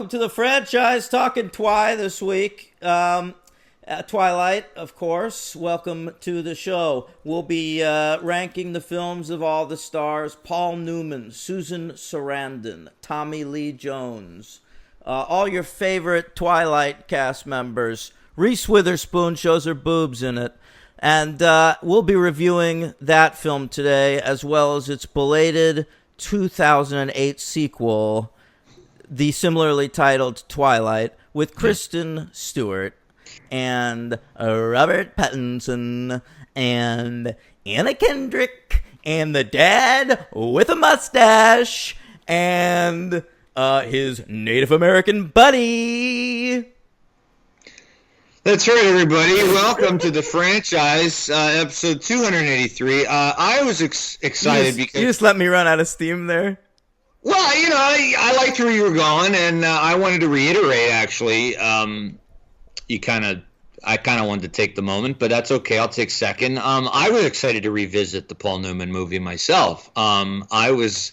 welcome to the franchise. Talking Twi this week. Twilight, of course. Welcome to the show. We'll be ranking the films of all the stars. Paul Newman, Susan Sarandon, Tommy Lee Jones. All your favorite Twilight cast members. Reese Witherspoon shows her boobs in it. And we'll be reviewing that film today, as well as its belated 2008 sequel, the similarly titled Twilight, with Kristen Stewart and Robert Pattinson and Anna Kendrick and the dad with a mustache and his Native American buddy. That's right, everybody. Welcome to the franchise, episode 283. I was excited because... You just let me run out of steam there. Well, you know, I liked where you were going, and I wanted to reiterate, actually. I kind of wanted to take the moment, but that's okay. I'll take second. I was excited to revisit the Paul Newman movie myself. I was...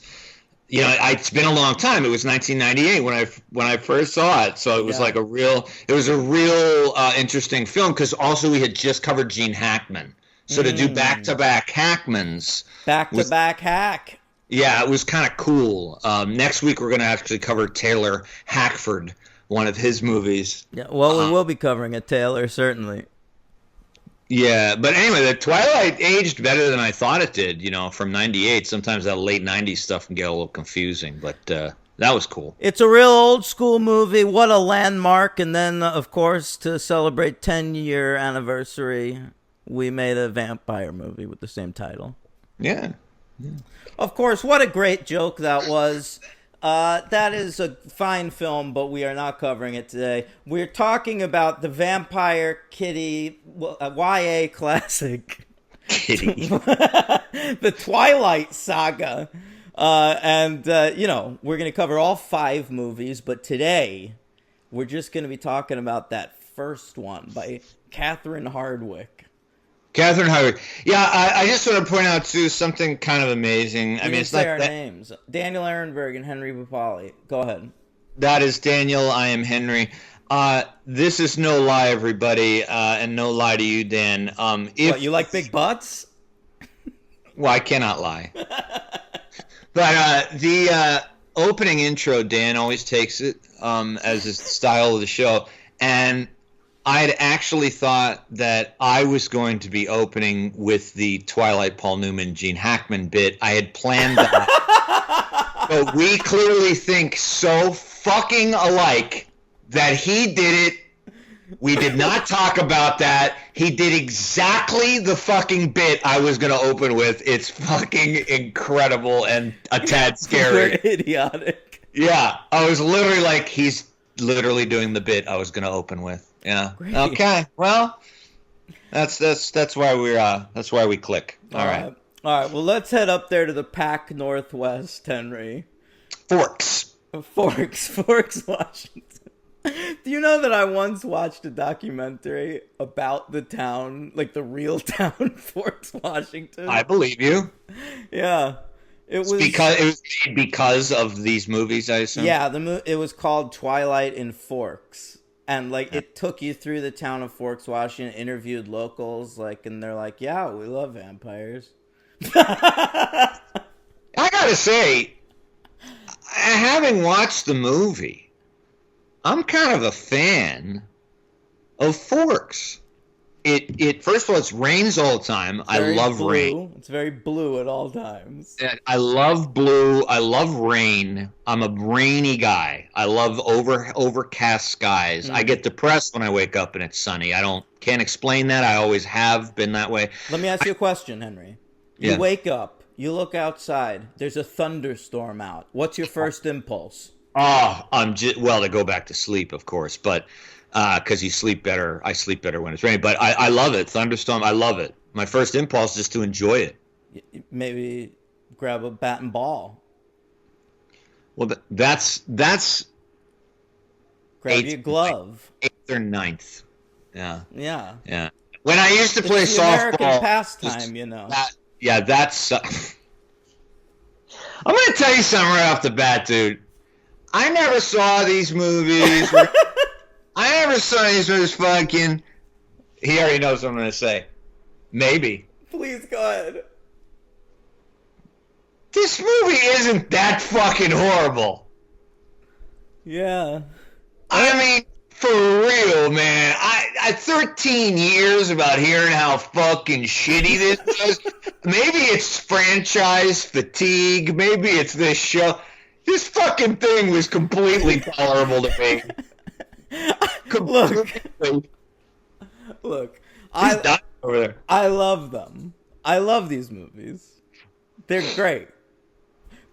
You know, it's been a long time. It was 1998 when I first saw it, so it was like a real interesting film because also we had just covered Gene Hackman, so to do back-to-back Hackmans, back-to-back hack. Yeah, it was kind of cool. Next week we're going to actually cover Taylor Hackford, one of his movies. Yeah, well, we will be covering a Taylor certainly. Yeah, but anyway, the Twilight aged better than I thought it did, you know, from 98. Sometimes that late 90s stuff can get a little confusing, but that was cool. It's a real old school movie. What a landmark. And then, of course, to celebrate 10-year anniversary, we made a vampire movie with the same title. Yeah. Of course, what a great joke that was. That is a fine film, but we are not covering it today. We're talking about the Vampire Kitty YA classic, Kitty, the Twilight Saga, and you know, we're going to cover all 5 movies, but today we're just going to be talking about that first one by Catherine Hardwicke. Catherine Hardwicke. Yeah, I just want to point out, too, something kind of amazing. I mean, it's say our names. Daniel Ehrenberg and Henry Papali. Go ahead. That is Daniel. I am Henry. This is no lie, everybody, and no lie to you, Dan. What, you like big butts? Well, I cannot lie. But the opening intro, Dan always takes it as his style of the show, and I had actually thought that I was going to be opening with the Twilight Paul Newman Gene Hackman bit. I had planned that. But we clearly think so fucking alike that he did it. We did not talk about that. He did exactly the fucking bit I was going to open with. It's fucking incredible and a tad scary. We're idiotic. Yeah. I was literally like, he's literally doing the bit I was going to open with. Yeah. Great. Okay. Well, that's why we click. All right. Well, let's head up there to the Pac Northwest, Henry. Forks, Washington. Do you know that I once watched a documentary about the town, like the real town, Forks, Washington? I believe you. Yeah. It was because of these movies, I assume. Yeah, it was called Twilight in Forks. And, like, it took you through the town of Forks, Washington, interviewed locals, like, and they're like, yeah, we love vampires. I gotta say, having watched the movie, I'm kind of a fan of Forks. It first of all, it rains all the time. I love rain. It's very blue at all times. I love blue. I love rain. I'm a rainy guy. I love overcast skies. I get depressed when I wake up and it's sunny. Can't explain that. I always have been that way. Let me ask you a question, Henry. You wake up, you look outside, there's a thunderstorm out. What's your first impulse? To go back to sleep, of course, but because you sleep better. I sleep better when it's raining, but I love it. Thunderstorm, I love it. My first impulse is just to enjoy it. Maybe grab a bat and ball. Well, that's grab your glove. 8th or 9th. Yeah. When I used to play it's softball, American pastime, you know. That's. I'm going to tell you something right off the bat, dude. I never saw these movies. I never saw these movies fucking... He already knows what I'm going to say. Maybe. Please, go ahead. This movie isn't that fucking horrible. Yeah. I mean, for real, man. I 13 years about hearing how fucking shitty this was. Maybe it's franchise fatigue. Maybe it's this show. This fucking thing was completely tolerable to me. Look. He's dying over there. I love them. I love these movies. They're great.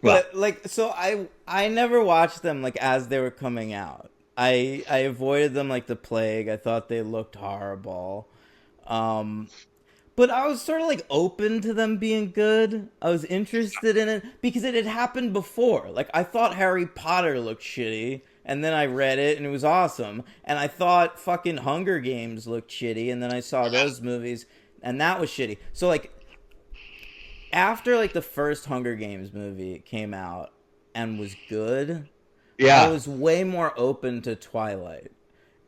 But so I never watched them like as they were coming out. I avoided them like the plague. I thought they looked horrible. But I was sort of like open to them being good. I was interested in it because it had happened before. Like I thought Harry Potter looked shitty, and then I read it and it was awesome. And I thought fucking Hunger Games looked shitty, and then I saw those movies and that was shitty. So like after like the first Hunger Games movie came out and was good, I was way more open to Twilight.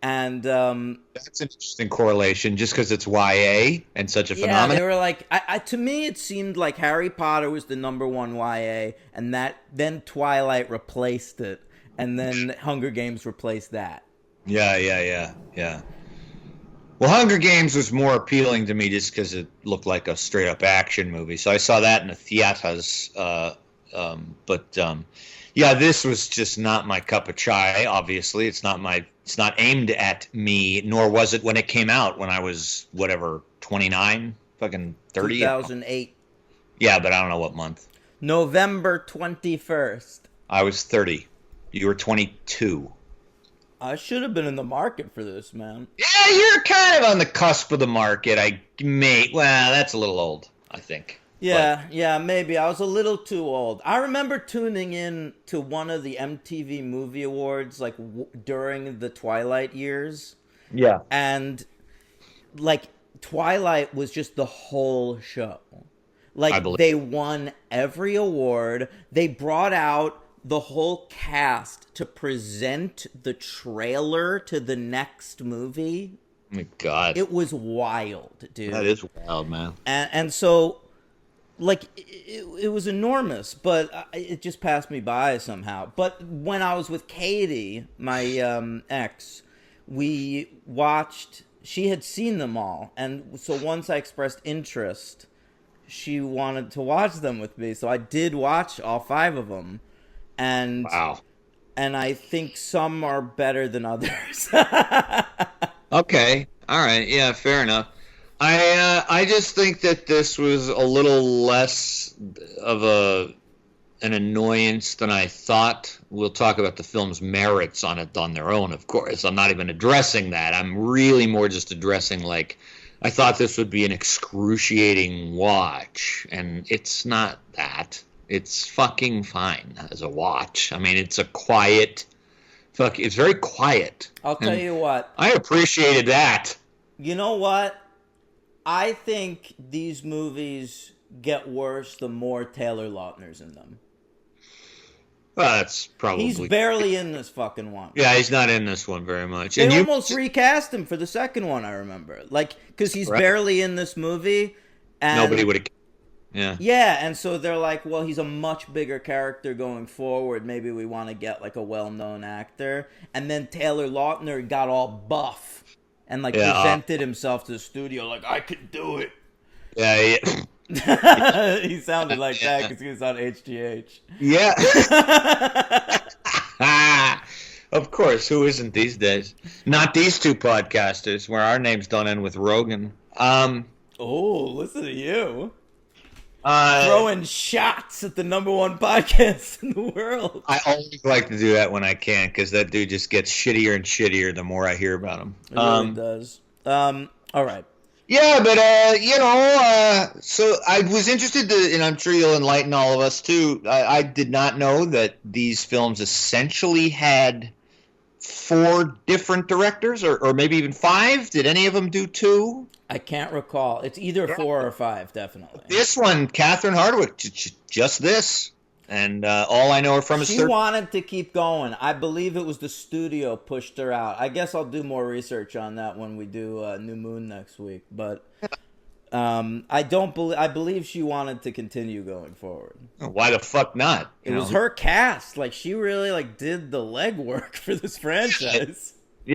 And that's an interesting correlation, just because it's YA and such a phenomenon. Yeah, they were like, to me, it seemed like Harry Potter was the number one YA, and then Twilight replaced it, and then Hunger Games replaced that. Yeah. Well, Hunger Games was more appealing to me just because it looked like a straight-up action movie, so I saw that in the theaters. Yeah, this was just not my cup of chai. Obviously, it's not aimed at me, nor was it when it came out when I was 29, fucking 30. 2008. Yeah, but I don't know what month. November 21st. I was 30. You were 22. I should have been in the market for this, man. Yeah, you're kind of on the cusp of the market. Well, that's a little old, I think. Yeah, maybe. I was a little too old. I remember tuning in to one of the MTV Movie Awards, like, during the Twilight years. Yeah. And, like, Twilight was just the whole show. Like, they won every award. They brought out the whole cast to present the trailer to the next movie. Oh, my God. It was wild, dude. That is wild, man. And so... like, it was enormous, but it just passed me by somehow. But when I was with Katie, my ex, we watched... she had seen them all. And so once I expressed interest, she wanted to watch them with me. So I did watch all 5 of them. And, wow. And I think some are better than others. Okay. All right. Yeah, fair enough. I just think that this was a little less of an annoyance than I thought. We'll talk about the film's merits on their own, of course. I'm not even addressing that. I'm really more just addressing, like, I thought this would be an excruciating watch, and it's not that. It's fucking fine as a watch. I mean, it's a quiet... it's very quiet. I'll tell you what. I appreciated that. You know what? I think these movies get worse the more Taylor Lautner's in them. Well, that's probably... he's barely in this fucking one. Yeah, he's not in this one very much. They almost recast him for the second one, I remember. Like, because he's barely in this movie. And nobody would have... Yeah. Yeah, and so they're like, well, he's a much bigger character going forward. Maybe we want to get, like, a well-known actor. And then Taylor Lautner got all buff. And, like, presented himself to the studio like, I could do it. Yeah. He sounded like that because he was on HGH. Yeah. Of course. Who isn't these days? Not these two podcasters where our names don't end with Rogan. Oh, listen to you. Throwing shots at the #1 podcast in the world. I always like to do that when I can, because that dude just gets shittier and shittier the more I hear about him. It really does. All right. Yeah, but, so I was interested to, and I'm sure you'll enlighten all of us too, I did not know that these films essentially had 4 different directors, or maybe even 5. Did any of them do 2? I can't recall. It's either 4 or 5, definitely. This one, Catherine Hardwicke, just this. And all I know her from is She wanted to keep going. I believe it was the studio pushed her out. I guess I'll do more research on that when we do New Moon next week. But I don't believe. I believe she wanted to continue going forward. Why the fuck not? It was her cast. Like, she really did the legwork for this franchise. Yeah,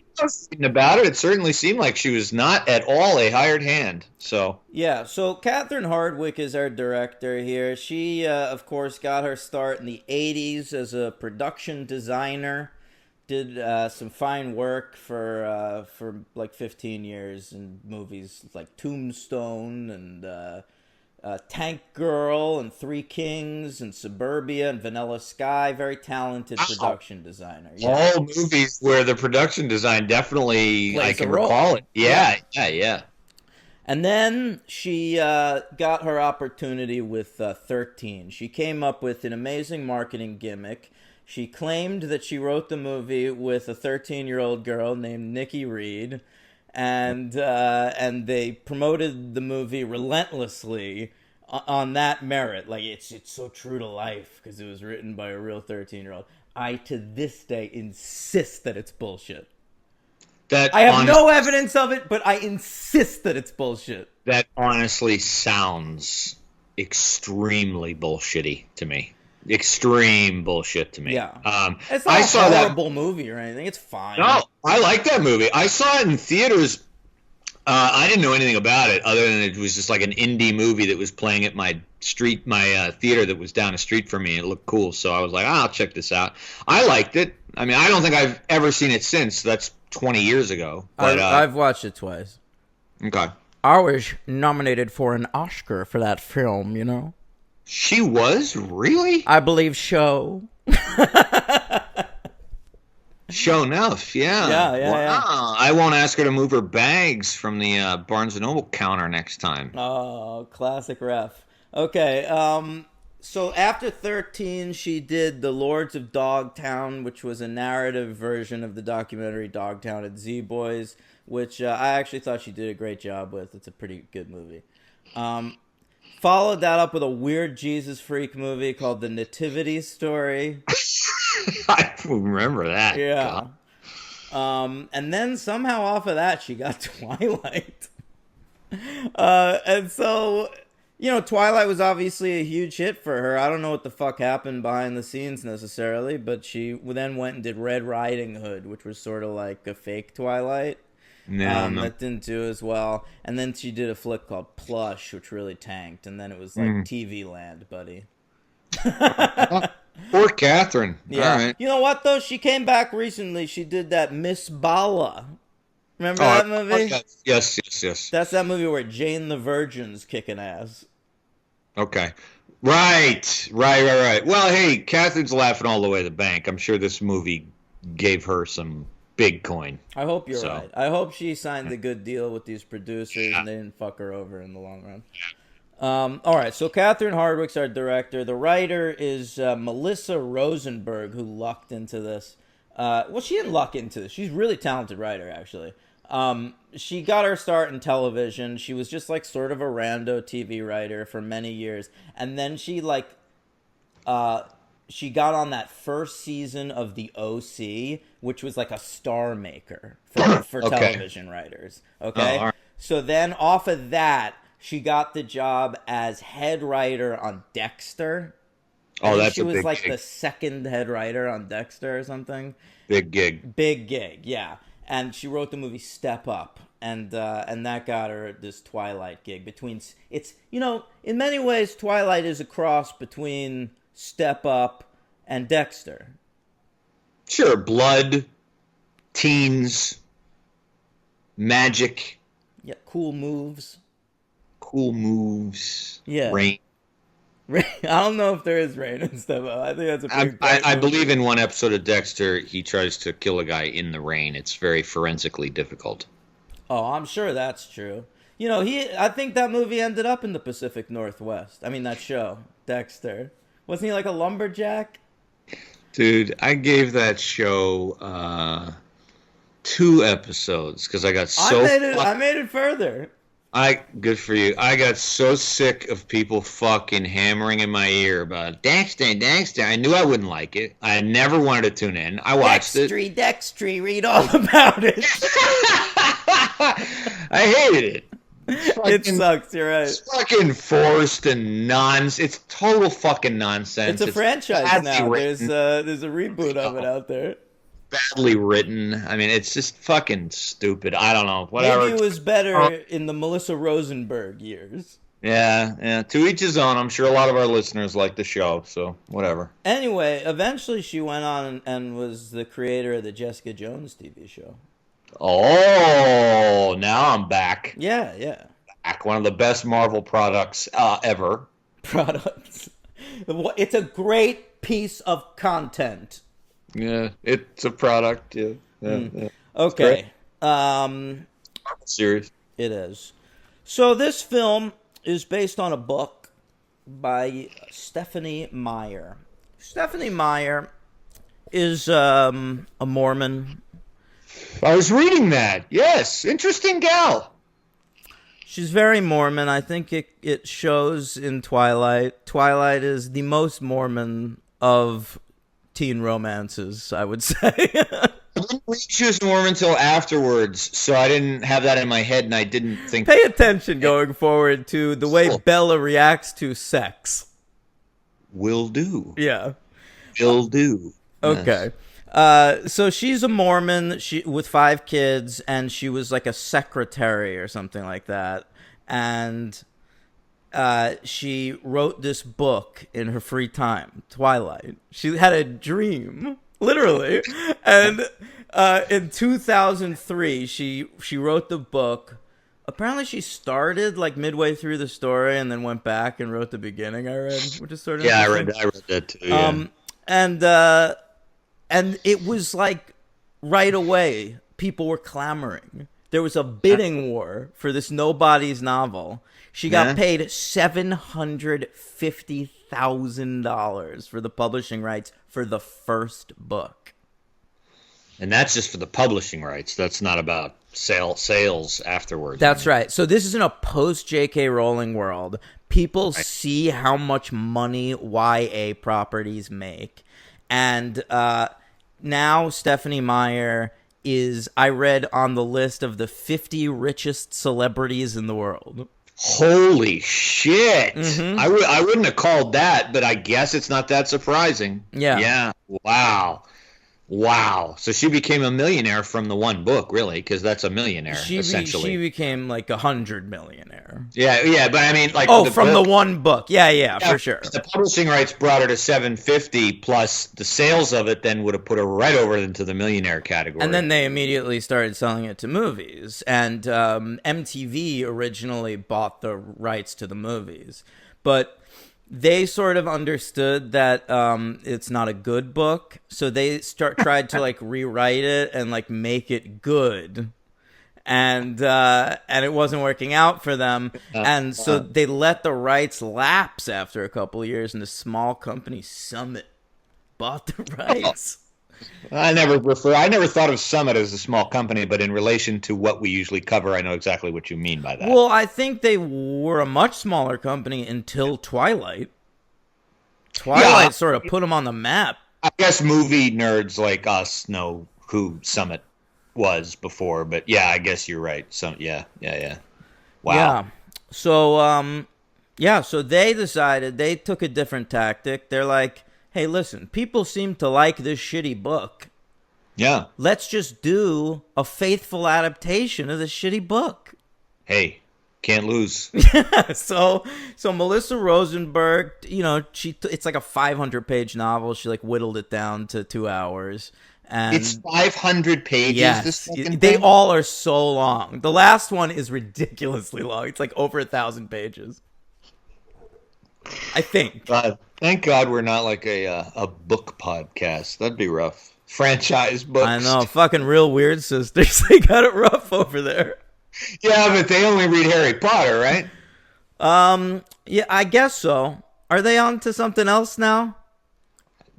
about it certainly seemed like she was not at all a hired hand. So Catherine Hardwicke is our director here. She, of course, got her start in the 80s as a production designer. Did some fine work for like 15 years in movies like Tombstone and Tank Girl and Three Kings and Suburbia and Vanilla Sky. Very talented production designer. Yeah. All movies where the production design definitely, Plays I can a role. recall it. Yeah. And then she got her opportunity with 13. She came up with an amazing marketing gimmick. She claimed that she wrote the movie with a 13-year-old girl named Nikki Reed. And they promoted the movie relentlessly on that merit. Like, it's so true to life because it was written by a real 13-year-old. I, to this day, insist that it's bullshit. I have no evidence of it, but I insist that it's bullshit. That honestly sounds extremely bullshitty to me. Extreme bullshit to me. Yeah. It's I not saw a horrible movie or anything. It's fine. No, I like that movie. I saw it in theaters. I didn't know anything about it other than it was just like an indie movie that was playing at my theater that was down the street from me. It looked cool, so I was like, I'll check this out. I liked it. I mean, I don't think I've ever seen it since. That's 20 years ago. But I've watched it twice. Okay. I was nominated for an Oscar for that film, you know? She was? Really? I believe so. Show enough, yeah. Yeah. Wow. I won't ask her to move her bags from the Barnes & Noble counter next time. Oh, classic ref. Okay, so after 13, she did The Lords of Dogtown, which was a narrative version of the documentary Dogtown and Z-Boys, which I actually thought she did a great job with. It's a pretty good movie. Followed that up with a weird Jesus freak movie called The Nativity Story. I remember that. Yeah. And then somehow off of that, she got Twilight. And so, Twilight was obviously a huge hit for her. I don't know what the fuck happened behind the scenes necessarily, but she then went and did Red Riding Hood, which was sort of like a fake Twilight. No. That didn't do as well. And then she did a flick called Plush, which really tanked. And then it was like TV Land, buddy. Poor Catherine. Yeah. All right. You know what, though? She came back recently. She did that Miss Bala. Remember that movie? Yes. That's that movie where Jane the Virgin's kicking ass. Okay. Right. Well, hey, Catherine's laughing all the way to the bank. I'm sure this movie gave her some big coin. I hope you're right. I hope she signed a good deal with these producers and they didn't fuck her over in the long run. All right, so Catherine Hardwicke's our director. The writer is Melissa Rosenberg, who lucked into this. She didn't luck into this. She's a really talented writer, actually. She got her start in television. She was just like sort of a rando TV writer for many years. And then she got on that first season of The OC, which was like a star maker for television writers. Okay? All right. So then off of that, she got the job as head writer on Dexter. Oh, that's she a was big like gig. the second head writer on Dexter or something. Big gig, yeah. And she wrote the movie Step Up, and that got her this Twilight gig. In many ways, Twilight is a cross between Step Up and Dexter. Sure, blood, teens, magic. Yeah, cool moves. Yeah. Rain. I don't know if there is rain and stuff. I think that's a pretty I believe in one episode of Dexter, he tries to kill a guy in the rain. It's very forensically difficult. Oh, I'm sure that's true. I think that movie ended up in the Pacific Northwest. I mean, that show, Dexter. Wasn't he like a lumberjack? Dude, I gave that show 2 episodes because I got so... I made it further. Good for you. I got so sick of people fucking hammering in my ear about Dexter. I knew I wouldn't like it. I never wanted to tune in. I watched Dextry, read all about it. I hated it. It sucks, you're right. It's fucking forced and nonsense. It's total fucking nonsense. It's a franchise now. There's a reboot of it out there. Badly written. I mean, it's just fucking stupid. I don't know. Whatever. Maybe it was better in the Melissa Rosenberg years. Yeah. To each his own. I'm sure a lot of our listeners like the show, so whatever. Anyway, eventually she went on and was the creator of the Jessica Jones TV show. Oh, now I'm back. Yeah. Back. One of the best Marvel products ever. It's a great piece of content. Yeah, it's a product. Yeah. Okay. Series. It is. So this film is based on a book by Stephanie Meyer. Stephanie Meyer is a Mormon. I was reading that. Yes, interesting gal. She's very Mormon. I think it shows in Twilight. Twilight is the most Mormon of teen romances, I would say. I didn't read she was Mormon until afterwards, so I didn't have that in my head, and I didn't think... Pay attention going forward to the way Bella reacts to sex. Will do. Yeah. Will do. Okay. So she's a Mormon with 5 kids, and she was like a secretary or something like that. And she wrote this book in her free time, Twilight. She had a dream, literally. And in 2003, she wrote the book. Apparently she started like midway through the story and then went back and wrote the beginning, I read, which is sort of I read that too, yeah. And it was like right away, people were clamoring. There was a bidding war for this nobody's novel. She got paid $750,000 for the publishing rights for the first book. And that's just for the publishing rights. That's not about sales afterwards. That's right. So this is in a post-J.K. Rowling world. People see how much money YA properties make. And now Stephanie Meyer is, I read, on the list of the 50 richest celebrities in the world. Holy shit. Mm-hmm. I wouldn't have called that, but I guess it's not that surprising. Yeah. Wow. So she became a millionaire from the one book, really, because that's a millionaire, essentially. She became like 100 millionaire. Yeah, but I mean, like... from the one book. Yeah, for sure. The publishing rights brought her to 750, plus the sales of it then would have put her right over into the millionaire category. And then they immediately started selling it to movies. And MTV originally bought the rights to the movies. But... they sort of understood that it's not a good book, so they tried to like rewrite it and like make it good, and it wasn't working out for them, and so they let the rights lapse after a couple of years, and the small company Summit bought the rights. I never thought of Summit as a small company, but in relation to what we usually cover, I know exactly what you mean by that. Well, I think they were a much smaller company until Twilight. Twilight sort of put them on the map. I guess movie nerds like us know who Summit was before, but yeah, I guess you're right. So yeah. Wow. Yeah. So so they decided, they took a different tactic. They're like, hey, listen, people seem to like this shitty book. Yeah. Let's just do a faithful adaptation of this shitty book. Hey, can't lose. So Melissa Rosenberg, it's like a 500-page novel. She like whittled it down to 2 hours. And it's 500 pages. Yes, this they all are so long. The last one is ridiculously long. It's like over 1,000 pages. I think. Thank God we're not like a book podcast. That'd be rough. Franchise books. I know. Fucking Real Weird Sisters. They got it rough over there. Yeah, but they only read Harry Potter, right? Yeah, I guess so. Are they on to something else now?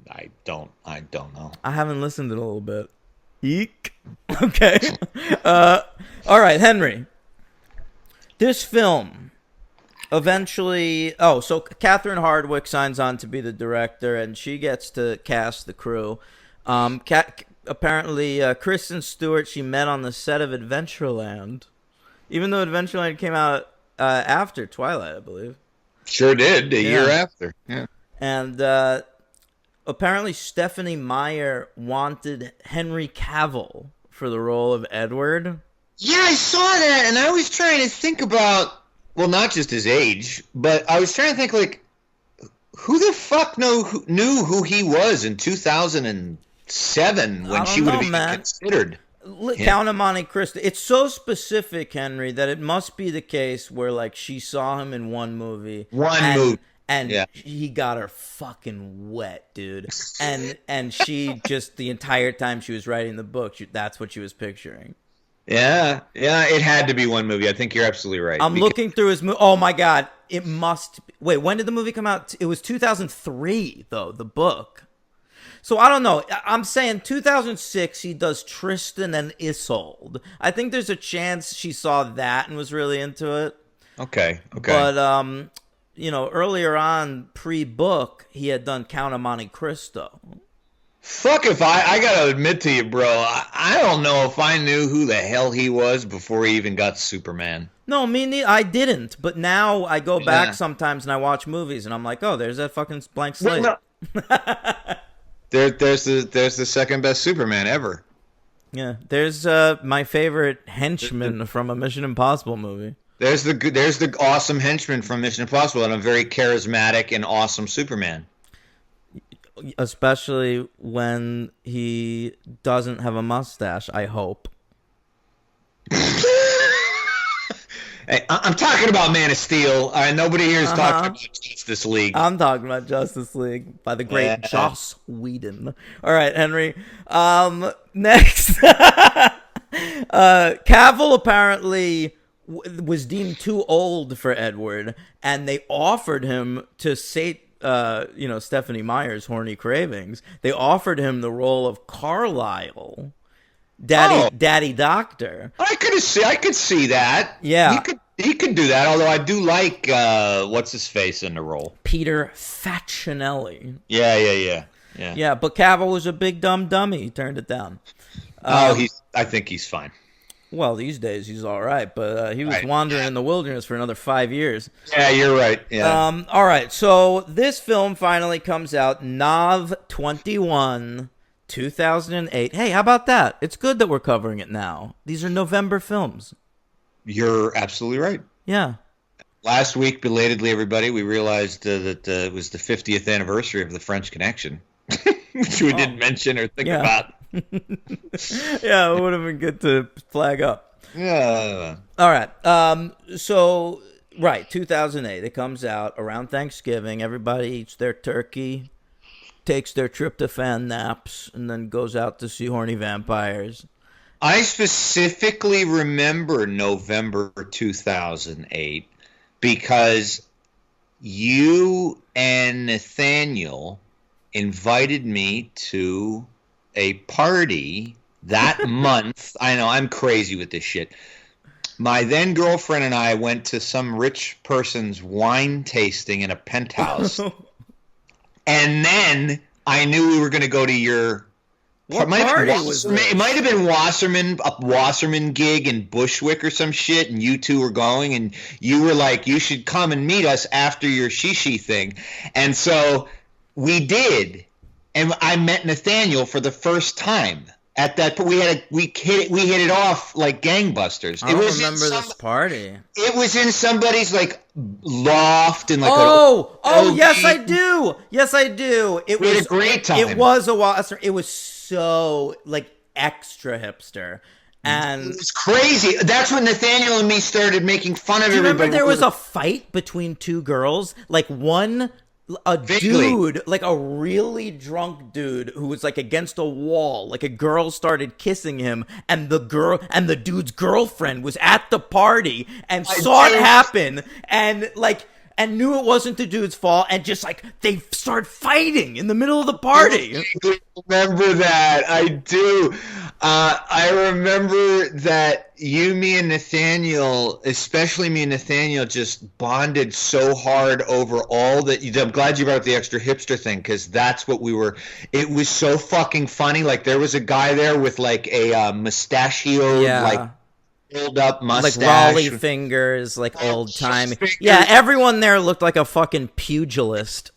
I don't know. I haven't listened in a little bit. Eek. Okay. All right, Henry. This film eventually... Oh, so Catherine Hardwicke signs on to be the director, and she gets to cast the crew. Apparently, Kristen Stewart, she met on the set of Adventureland. Even though Adventureland came out after Twilight, I believe. Sure did, a year after. Yeah. And apparently Stephanie Meyer wanted Henry Cavill for the role of Edward. Yeah, I saw that, and I was trying to think about, well, not just his age, but I was trying to think, like, who the fuck knew who he was in 2007 when she would have even considered? Count of Monte Cristo. It's so specific, Henry, that it must be the case where, like, she saw him in one movie. And he got her fucking wet, dude. And she just, the entire time she was writing the book, that's what she was picturing. Yeah, it had to be one movie. I think you're absolutely right. I'm looking through his movie. Oh, my God. It must... Wait, when did the movie come out? It was 2003, though, the book. So, I don't know. I'm saying 2006, he does Tristan and Isolde. I think there's a chance she saw that and was really into it. Okay. But, earlier on, pre-book, he had done Count of Monte Cristo. Fuck if I gotta admit to you, bro, I don't know if I knew who the hell he was before he even got Superman. No, I didn't. But now I go back sometimes and I watch movies and I'm like, oh, there's that fucking blank slate. Well, no. There's the second best Superman ever. Yeah, there's my favorite henchman from a Mission Impossible movie. There's the awesome henchman from Mission Impossible and a very charismatic and awesome Superman. Especially when he doesn't have a mustache, I hope. Hey, I'm talking about Man of Steel. Nobody here is talking about Justice League. I'm talking about Justice League by the great Joss Whedon. All right, Henry. Next. Cavill apparently was deemed too old for Edward, and they offered him to sate Stephanie Meyer's horny cravings. They offered him the role of Carlisle, Daddy Doctor. I could see that. Yeah, he could do that. Although I do like what's his face in the role, Peter Facinelli. Yeah. But Cavill was a big dumb dummy. He turned it down. I think he's fine. Well, these days he's all right, but he was wandering in the wilderness for another 5 years. Yeah, you're right. Yeah. All right, so this film finally comes out, Nav 21, 2008. Hey, how about that? It's good that we're covering it now. These are November films. You're absolutely right. Yeah. Last week, belatedly, everybody, we realized that it was the 50th anniversary of the French Connection, which we didn't mention or think about. Yeah, it would have been good to flag up. Yeah. All right. 2008. It comes out around Thanksgiving. Everybody eats their turkey, takes their tryptophan naps, and then goes out to see horny vampires. I specifically remember November 2008 because you and Nathaniel invited me to a party that month. I know, I'm crazy with this shit. My then girlfriend and I went to some rich person's wine tasting in a penthouse. And then I knew we were going to go to your... What party was this? It might have been a Wasserman gig in Bushwick or some shit, and you two were going, and you were like, you should come and meet us after your shishi thing. And so we did. And I met Nathaniel for the first time at that. We hit it off like gangbusters. I don't remember this party. It was in somebody's like loft and like. Yes, I do. Yes, I do. We had a great time. It was It was so like extra hipster, and it's crazy. That's when Nathaniel and me started making fun of everybody. Remember there was a fight between two girls, like dude, like a really drunk dude who was like against a wall, like a girl started kissing him, and the dude's girlfriend was at the party and saw it happen, and like and knew it wasn't the dude's fault, and just like they start fighting in the middle of the party. I remember that. I do. I remember that you, me, and Nathaniel, especially me and Nathaniel, just bonded so hard over all that. I'm glad you brought up the extra hipster thing, because that's what we were. It was so fucking funny. Like, there was a guy there with like a mustachioed, like filled up mustache, like Raleigh fingers, like old time. Yeah, everyone there looked like a fucking pugilist.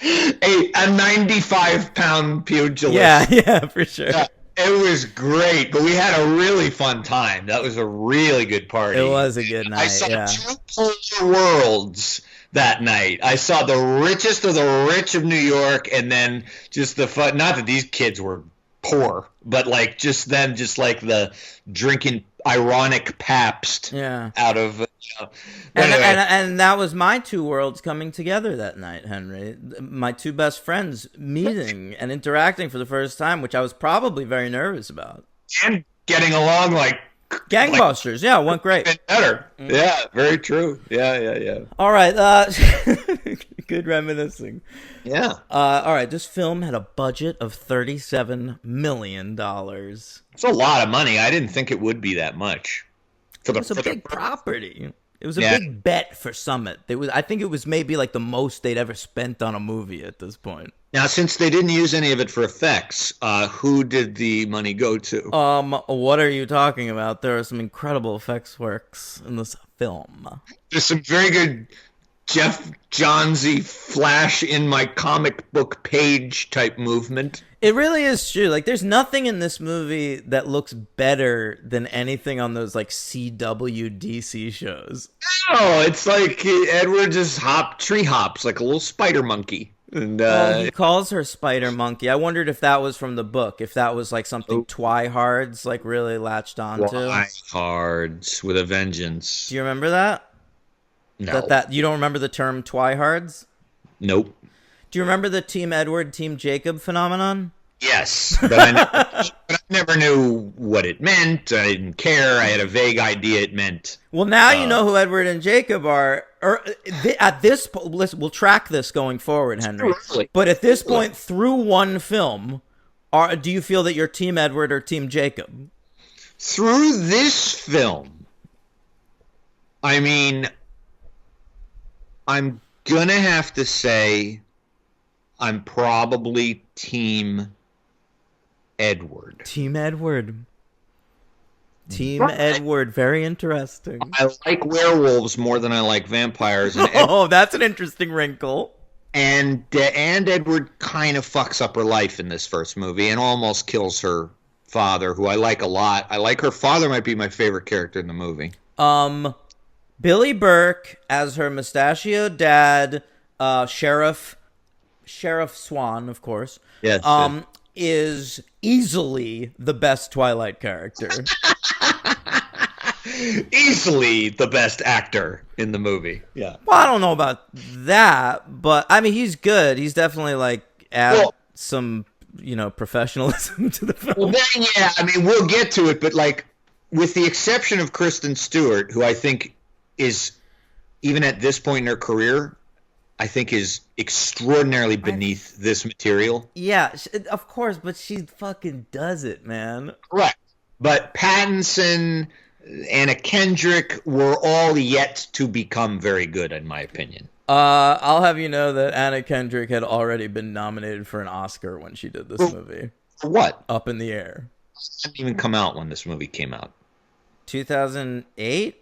A 95-pound pugilist. Yeah, for sure. Yeah, it was great, but we had a really fun time. That was a really good party. It was a good night. I saw two polar worlds that night. I saw the richest of the rich of New York, and then just the fun. Not that these kids were poor, but like just like the drinking ironic Pabst out of anyway. and that was my two worlds coming together that night, Henry. My two best friends meeting and interacting for the first time, which I was probably very nervous about, and getting along like gangbusters. Yeah, went great. Better. Yeah, very true. Yeah. All right, good reminiscing. Yeah. All right, this film had a budget of $37 million. It's a lot of money. I didn't think it would be that much. It was a big property. It was a big bet for Summit. I think it was maybe like the most they'd ever spent on a movie at this point. Now, since they didn't use any of it for effects, who did the money go to? What are you talking about? There are some incredible effects works in this film. There's some very good Jeff Johnsy flash in my comic book page type movement. It really is true. Like, there's nothing in this movie that looks better than anything on those, like, CW DC shows. No, it's like Edward just tree hops like a little spider monkey. And he calls her Spider Monkey. I wondered if that was from the book, if that was like something Twihards like really latched onto. Twihards with a vengeance. Do you remember that? No. That you don't remember the term Twihards? Nope. Do you remember the Team Edward, Team Jacob phenomenon? Yes, but I never knew what it meant. I didn't care. I had a vague idea it meant. Well, now you know who Edward and Jacob are. At this point, we'll track this going forward, Henry. But at this point, through one film, do you feel that you're Team Edward or Team Jacob? Through this film, I mean, I'm gonna have to say I'm probably Team Edward. Team Edward. Team Edward. Very interesting. I like werewolves more than I like vampires. And that's an interesting wrinkle. And Edward kind of fucks up her life in this first movie and almost kills her father, who I like a lot. I like her father. Might be my favorite character in the movie. Billy Burke as her mustachioed dad, Sheriff Swan, of course. Yes. Is easily the best Twilight character. Easily the best actor in the movie. Yeah. Well, I don't know about that, but I mean, he's good. He's definitely like some, professionalism to the film. Well, then, yeah, I mean, we'll get to it, but like, with the exception of Kristen Stewart, who I think is, even at this point in her career, I think is extraordinarily beneath this material. Yeah, of course, but she fucking does it, man. Right. But Pattinson, Anna Kendrick were all yet to become very good, in my opinion. I'll have you know that Anna Kendrick had already been nominated for an Oscar when she did this movie. For what? Up in the Air. It didn't even come out when this movie came out. 2008?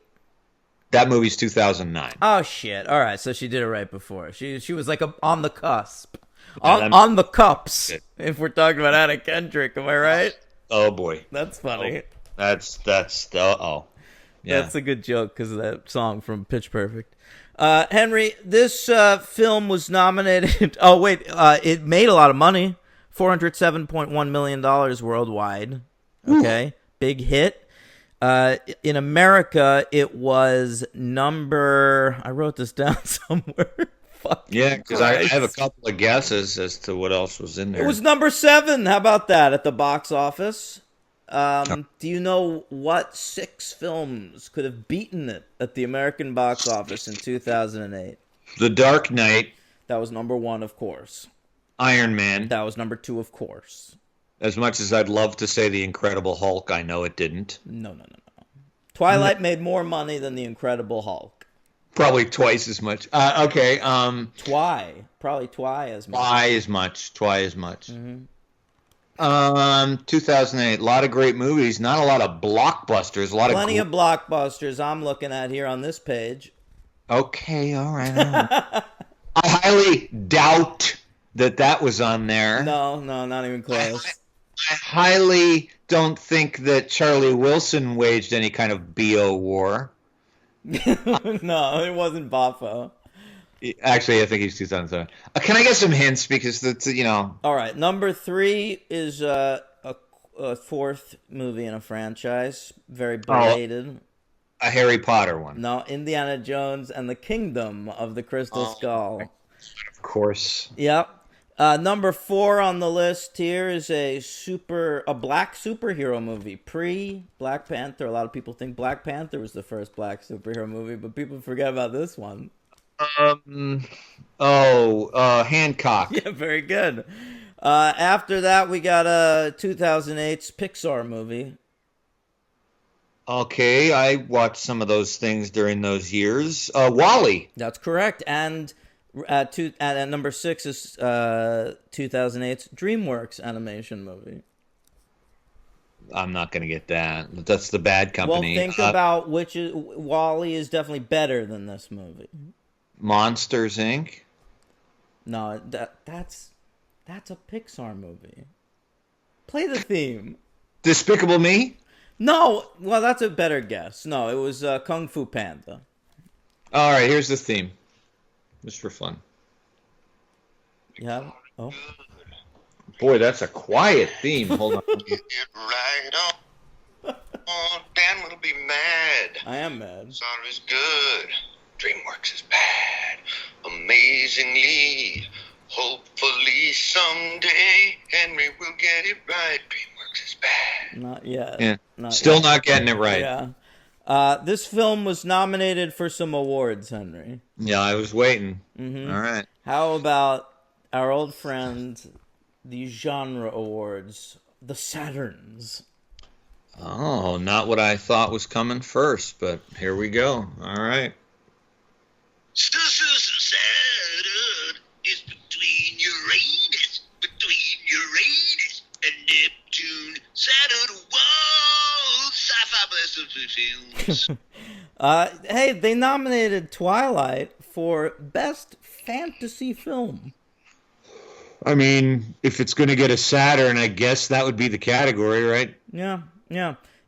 That movie's 2009. Oh shit! All right, so she did it right before. She was like on the cusp, on the cups. If we're talking about Anna Kendrick, am I right? Oh boy, that's funny. Yeah. That's a good joke because of that song from Pitch Perfect. Henry, this film was nominated. Oh wait, it made a lot of money, $407.1 million worldwide. Okay, big hit. In America, it was number. I wrote this down somewhere. Yeah, because I have a couple of guesses as to what else was in there. It was number 7. How about that at the box office? Do you know what 6 films could have beaten it at the American box office in 2008? The Dark Knight. That was number 1, of course. Iron Man. That was number 2, of course. As much as I'd love to say The Incredible Hulk, I know it didn't. No. Twilight made more money than The Incredible Hulk. Probably twice as much. Okay. Probably twice as much. Twice as much. 2008. A lot of great movies. Not a lot of blockbusters. Plenty of blockbusters I'm looking at here on this page. Okay, all right. I highly doubt that was on there. No, not even close. I highly don't think that Charlie Wilson waged any kind of BO war. No, it wasn't Bafo. Actually, I think he's 2007. Can I get some hints? Because that's, All right, number 3 is a 4th movie in a franchise. Very belated. A Harry Potter one. No, Indiana Jones and the Kingdom of the Crystal Skull. Of course. Yep. Number 4 on the list here is a black superhero movie. Pre-Black Panther. A lot of people think Black Panther was the first black superhero movie, but people forget about this one. Hancock. Yeah, very good. After that, we got a 2008's Pixar movie. Okay, I watched some of those things during those years. WALL-E. That's correct. And at number 6 is 2008's DreamWorks animation movie. I'm not going to get that. That's the bad company. Well, think about WALL-E is definitely better than this movie. Monsters, Inc.? No, that's a Pixar movie. Play the theme. Despicable Me? No, well, that's a better guess. No, it was Kung Fu Panda. All right, here's the theme. Just for fun. Yeah. Oh. Boy, that's a quiet theme. Hold on. Get right on. Oh, Dan will be mad. I am mad. Sorry's good. DreamWorks is bad. Amazingly. Hopefully someday Henry will get it right. DreamWorks is bad. Not yet. Yeah. Not not getting it right. Yeah. This film was nominated for some awards, Henry. Yeah, I was waiting. Mm-hmm. All right. How about our old friend, the genre awards, the Saturns? Oh, not what I thought was coming first, but here we go. All right. Saturn is between Uranus and Neptune. Saturn, whoa, sci-fi films. Hey, they nominated Twilight for Best Fantasy Film. I mean, if it's going to get a Saturn, I guess that would be the category, right? Yeah.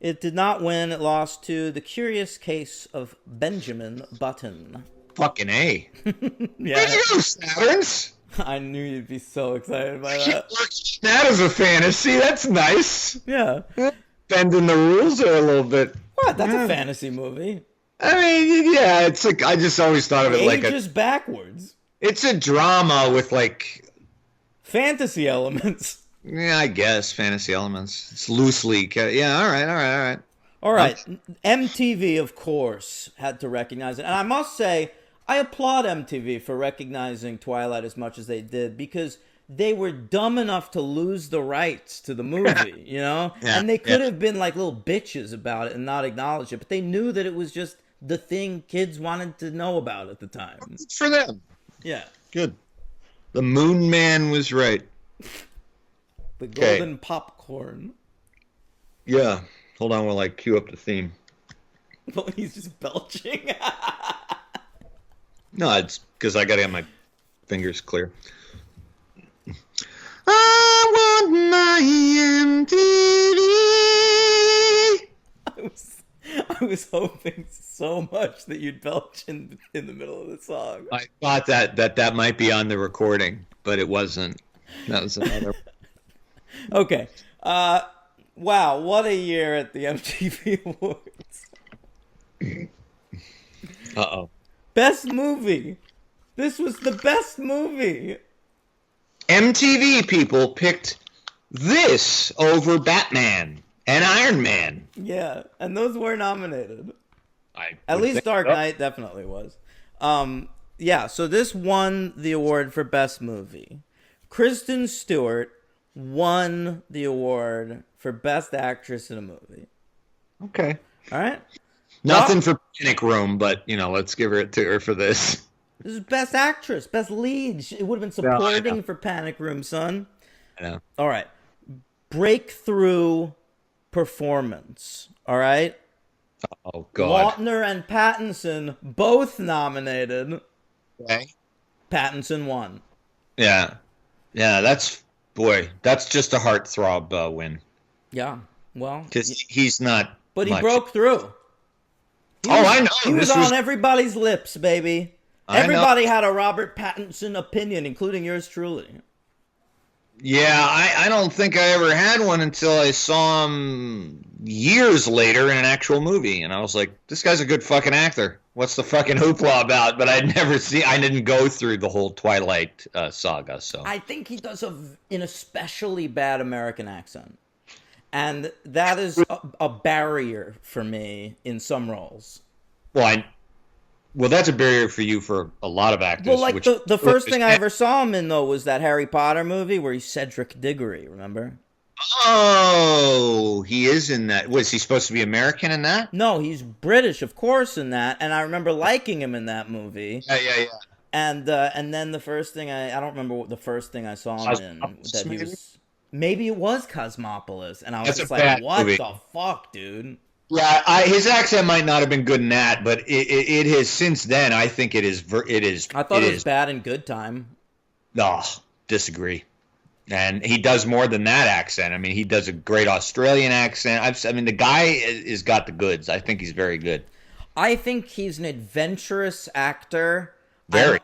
It did not win. It lost to The Curious Case of Benjamin Button. Fucking A. Yeah. There you go, Saturns. I knew you'd be so excited by that. That is a fantasy. That's nice. Yeah. Bending the rules there a little bit. What? That's a fantasy movie. I mean, yeah, it's like, I just always thought of it like Ages backwards. It's a drama with like fantasy elements. Yeah, I guess fantasy elements. It's loosely, yeah. All right. MTV, of course, had to recognize it, and I must say, I applaud MTV for recognizing Twilight as much as they did, because they were dumb enough to lose the rights to the movie, you know? Yeah, and they could have been like little bitches about it and not acknowledge it, but they knew that it was just the thing kids wanted to know about at the time. It's for them. Yeah. Good. The Moon Man was right. The golden popcorn. Yeah. Hold on while I cue up the theme. Well, he's just belching. No, it's because I got to have my fingers clear. I want my MTV. I was hoping so much that you'd belch in the middle of the song. I thought that might be on the recording, but it wasn't. That was another. Okay. Wow, what a year at the MTV Awards. Uh-oh. Best movie. This was the best movie. MTV people picked this over Batman. and Iron Man. Yeah, and those were nominated. I At would least think Dark so. Knight definitely was. Yeah, so this won the award for Best Movie. Kristen Stewart won the award for Best Actress in a Movie. Okay. All right? Nothing for Panic Room, but, let's give it to her for this. This is Best Actress, Best Lead. It would have been supporting for Panic Room, son. I know. All right. Breakthrough performance. All right? Oh, God. Lautner and Pattinson both nominated. Okay. Pattinson won. Yeah. Yeah, that's just a heartthrob win. Yeah. Well, Because he's not but he much. broke through. I know. He was This on everybody's lips, baby. I know. Everybody had a Robert Pattinson opinion, including yours truly. Yeah, I don't think I ever had one until I saw him years later in an actual movie, and I was like, this guy's a good fucking actor. What's the fucking hoopla about? But I didn't go through the whole Twilight saga, so. I think he does an especially bad American accent. And that is a barrier for me in some roles. Well, that's a barrier for you for a lot of actors. Well, like the first thing I ever saw him in, though, was that Harry Potter movie where he's Cedric Diggory, remember? Oh, he is in that. Was he supposed to be American in that? No, he's British, of course, in that. And I remember liking him in that movie. Yeah. And then the first thing I don't remember what the first thing I saw him in that he was. Maybe it was Cosmopolis, and I was That's just a like, bad "What movie. the fuck, dude?" Yeah, his accent might not have been good in that, but it has since then. I think it is. I thought it was bad in Good Time. Oh, disagree. And he does more than that accent. I mean, he does a great Australian accent. I mean, the guy has got the goods. I think he's very good. I think he's an adventurous actor. Very.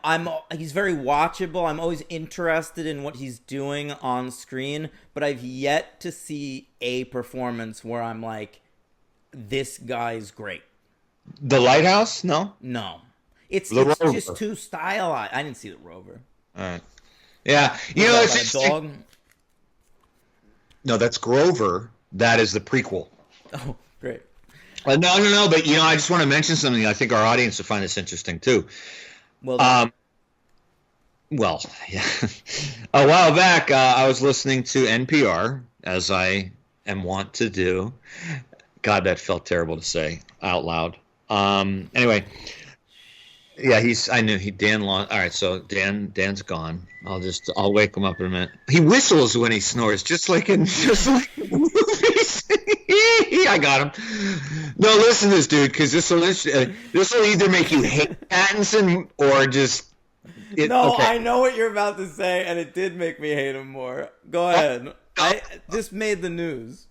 He's very watchable. I'm always interested in what he's doing on screen, but I've yet to see a performance where I'm like, this guy's great. The Lighthouse? No? No. It's The Rover. just too stylized. I didn't see The Rover. All right. Yeah. Was that It's about a interesting. dog? No, that's Grover. That is the prequel. Oh, great. No. But, I just want to mention something. I think our audience will find this interesting, too. Well, Well, yeah. A while back, I was listening to NPR, as I am wont to do. God, that felt terrible to say out loud. Anyway, yeah, I knew Dan lost. All right, so Dan's gone. I'll wake him up in a minute. He whistles when he snores, just like in the movies. I got him. No, listen to this, dude, because this will either make you hate Pattinson or just. Okay. I know what you're about to say, and it did make me hate him more. Go ahead. I just made the news.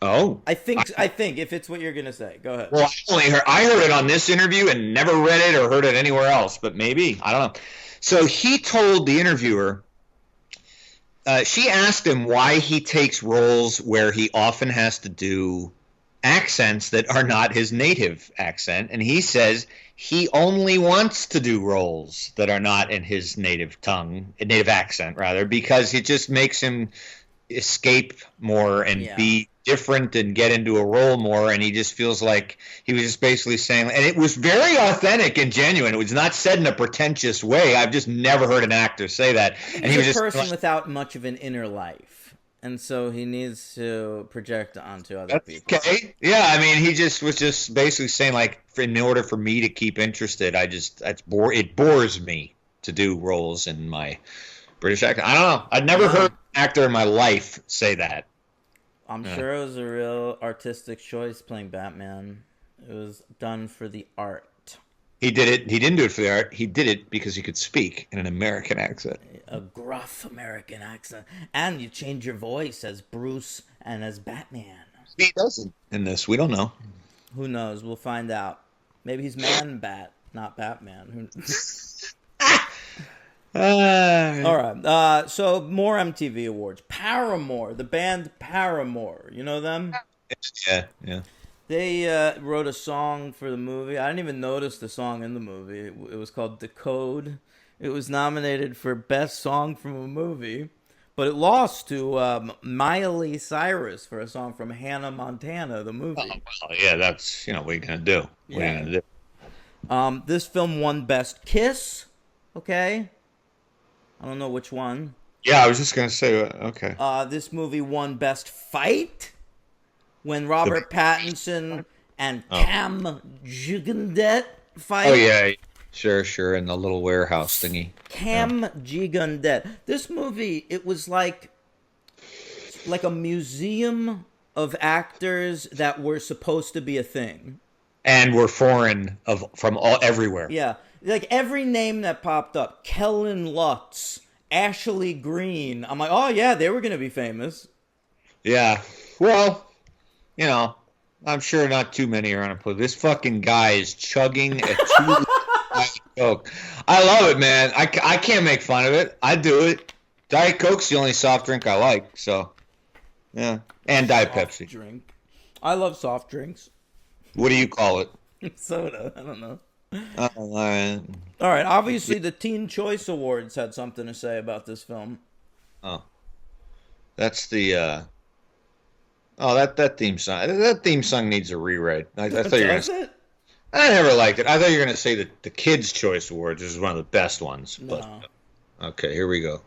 Oh. I think if it's what you're gonna say, go ahead. Well, I heard it on this interview and never read it or heard it anywhere else, but maybe. I don't know. So he told the interviewer, she asked him why he takes roles where he often has to do accents that are not his native accent, and he says he only wants to do roles that are not in his native accent, rather, because it just makes him escape more and be different and get into a role more, and he just feels like he was just basically saying, and it was very authentic and genuine. It was not said in a pretentious way. I've just never heard an actor say that. And he was He's a just person without much of an inner life, and so he needs to project onto other people. Okay. Yeah, I mean, he just was just basically saying, like, in order for me to keep interested, it bores me to do roles in my British accent. I don't know. I'd never heard an actor in my life say that. I'm sure it was a real artistic choice playing Batman. It was done for the art. He did it. He didn't do it for the art. He did it because he could speak in an American accent. A gruff American accent. And you change your voice as Bruce and as Batman. He doesn't in this. We don't know. Who knows? We'll find out. Maybe he's Man-Bat, not Batman. All right. So more MTV awards. Paramore, the band Paramore. You know them? Yeah. They wrote a song for the movie. I didn't even notice the song in the movie. It was called Decode. It was nominated for Best Song from a Movie. But it lost to Miley Cyrus for a song from Hannah Montana, the Oh, movie. well, yeah, that's, what are you going to do? What are you Yeah. going to do? This film won Best Kiss. Okay. I don't know which one. Yeah, I was just going to say, okay. This movie won Best Fight when Robert Pattinson and Cam Gigandet fight. Oh, yeah. Sure. In the little warehouse thingy. Cam Gigandet. This movie, it was like a museum of actors that were supposed to be a thing. And we're foreign from everywhere. Yeah. Like every name that popped up. Kellen Lutz, Ashley Greene. I'm like, oh yeah, they were going to be famous. Yeah. Well, I'm sure not too many are on a play. This fucking guy is chugging a 2 Diet Coke. I love it, man. I can't make fun of it. I do it. Diet Coke's the only soft drink I like, so yeah. And Diet Pepsi. Drink. I love soft drinks. What do you call it? Soda. I don't know. All right. All right. Obviously, the Teen Choice Awards had something to say about this film. Oh, that's the. That theme song. That theme song needs a rewrite. I thought you were gonna. I never liked it. I thought you were gonna say that the Kids' Choice Awards is one of the best ones. No. But okay, here we go.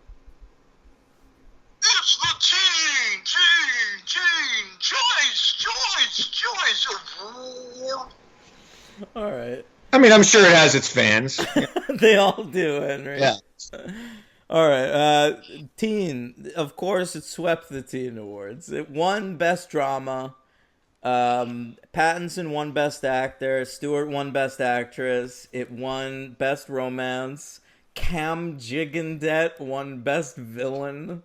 It's the choice award. All right. I mean, I'm sure it has its fans. They all do, Henry. Yeah. All right. Teen. Of course, it swept the Teen Awards. It won Best Drama. Pattinson won Best Actor. Stewart won Best Actress. It won Best Romance. Cam Gigandet won Best Villain.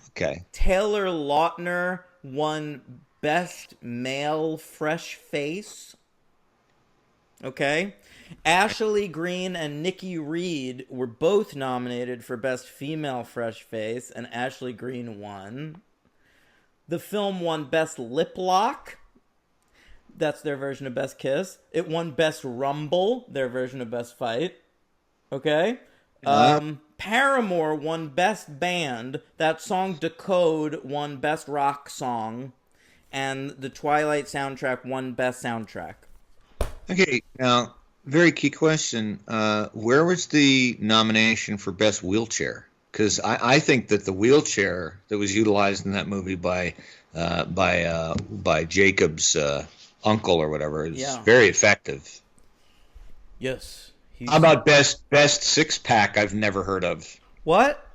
Okay. Taylor Lautner won Best Male Fresh Face. Okay. Ashley Greene and Nikki Reed were both nominated for Best Female Fresh Face, and Ashley Greene won. The film won Best Lip Lock. That's their version of Best Kiss. It won Best Rumble, their version of Best Fight. Okay? Paramore won Best Band. That song Decode won Best Rock Song. And the Twilight soundtrack won Best Soundtrack. Okay, now, very key question. Where was the nomination for Best Wheelchair? Because I think that the wheelchair that was utilized in that movie by Jacob's uncle or whatever is very effective. Yes. How about best six pack I've never heard of? What?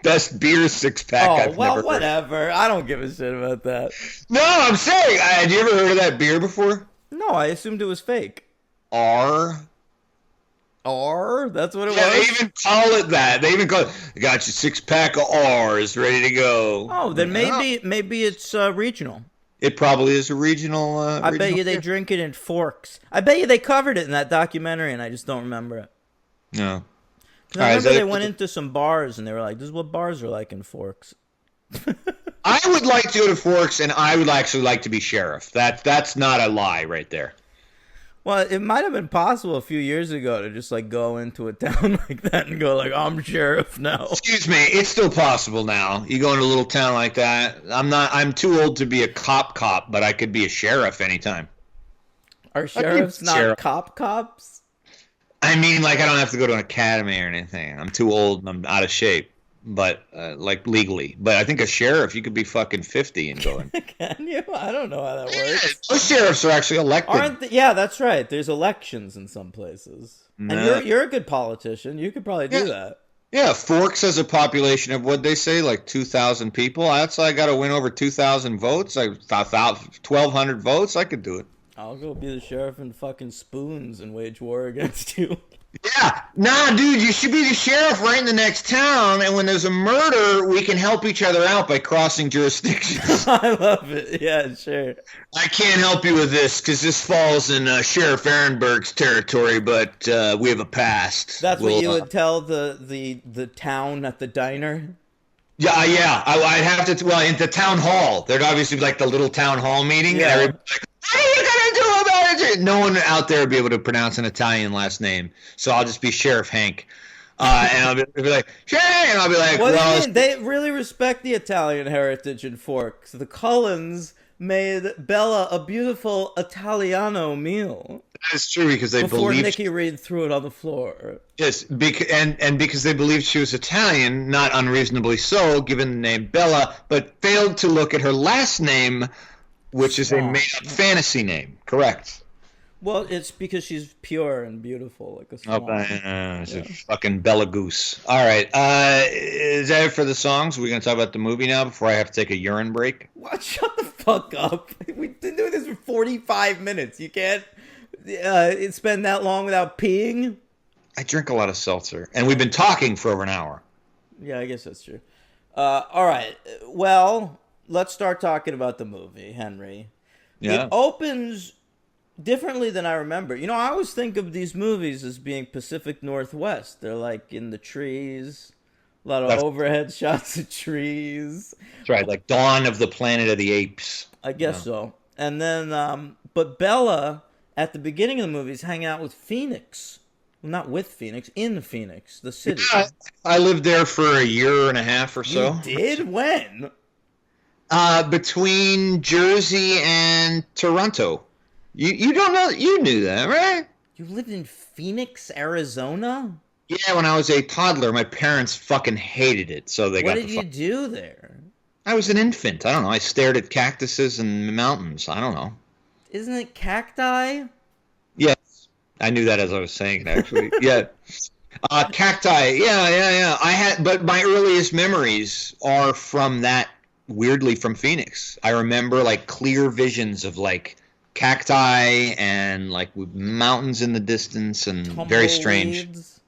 Best beer six pack I've never heard whatever. I don't give a shit about that. No, I'm saying, had you ever heard of that beer before? No, I assumed it was fake. R? That's what it Yeah, was? they even call it that. They even call it, got your six pack of R's ready to go. Oh, then maybe it's regional. It probably is a regional. I bet you they drink it in forks. I bet you they covered it in that documentary, and I just don't remember it. No. 'Cause I remember they went into some bars, and they were like, "This is what bars are like in Forks." I would like to go to Forks, and I would actually like to be sheriff. That's not a lie right there. Well, it might have been possible a few years ago to just like go into a town like that and go like, "I'm sheriff now." Excuse me, it's still possible now. You go into a little town like that. I'm too old to be a cop, but I could be a sheriff anytime. Are sheriffs not sheriff. cops? I mean, like, I don't have to go to an academy or anything. I'm too old and I'm out of shape, but like legally. But I think a sheriff, you could be fucking 50 and going. Can you? I don't know how that works. Those sheriffs are actually elected. Yeah, that's right. There's elections in some places. Nah. And you're a good politician. You could probably do that. Yeah, Forks has a population of, what'd they say, like 2,000 people. That's I got to win over 2,000 votes, like 1,200 votes. I could do it. I'll go be the sheriff in fucking Spoons and wage war against you. Yeah. Nah, dude, you should be the sheriff right in the next town, and when there's a murder, we can help each other out by crossing jurisdictions. I love it. Yeah, sure. I can't help you with this, because this falls in Sheriff Ehrenberg's territory, but we have a past. That's what you would tell the town at the diner? Yeah. I'd have to, well, in the town hall. There'd obviously be like the little town hall meeting, and everybody's like, what are you going to do about it? No one out there would be able to pronounce an Italian last name, so I'll just be Sheriff Hank. And I'll be like, Shane, and I'll be like, What do well, you mean? They really respect the Italian heritage in Forks. The Cullens made Bella a beautiful Italiano meal that's true because they before believed Nikki Reed threw it on the floor. yes, and because they believed she was Italian, not unreasonably so, given the name Bella, but failed to look at her last name, which is a made-up fantasy name. Correct. Well, it's because she's pure and beautiful, like a swan. It's a fucking Bella Goose. All right. Is that it for the songs? We're going to talk about the movie now before I have to take a urine break? What? Shut the fuck up. We've been doing this for 45 minutes. You can't spend that long without peeing? I drink a lot of seltzer, and we've been talking for over an hour. Yeah, I guess that's true. All right. Well, let's start talking about the movie, Henry. Yeah. It opens differently than I remember. You know, I always think of these movies as being Pacific Northwest. They're like in the trees, a lot of overhead shots of trees. That's right, like Dawn of the Planet of the Apes. I guess so. And then, but Bella, at the beginning of the movie, is hanging out with Phoenix. Well, not with Phoenix, in Phoenix, the city. Yeah, I lived there for a year and a half or so. You did? When? Between Jersey and Toronto. You don't know, you knew that, right? You lived in Phoenix, Arizona? Yeah, when I was a toddler, my parents fucking hated it, so they What got did you do there? I was an infant. I don't know. I stared at cactuses and mountains. I don't know. Isn't it cacti? Yes, I knew that as I was saying it, actually. Yeah, cacti. Yeah. But my earliest memories are from that. Weirdly, from Phoenix, I remember like clear visions of like cacti and like mountains in the distance and very strange. Tumbleweeds?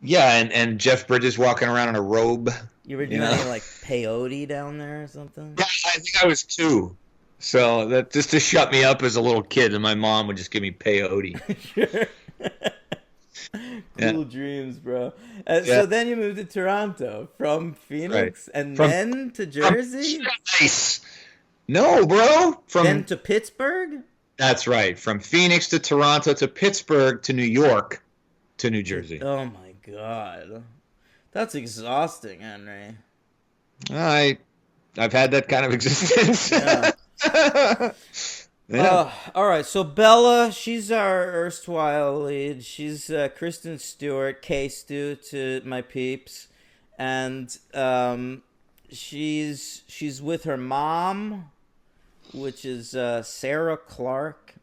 Yeah, and Jeff Bridges walking around in a robe. You were doing any, like peyote down there or something? Yeah, I think I was 2. So that just to shut me up as a little kid, and my mom would just give me peyote. Sure. Cool dreams, bro. So then you moved to Toronto from Phoenix, and then to Jersey? Nice. No, bro. Then to Pittsburgh? That's right. From Phoenix to Toronto to Pittsburgh to New York to New Jersey. Oh my god. That's exhausting, Henry. I've had that kind of existence. Yeah. Yeah. All right, so Bella, she's our erstwhile lead. She's Kristen Stewart, K-Stu to my peeps, and she's with her mom, which is Sarah Clark.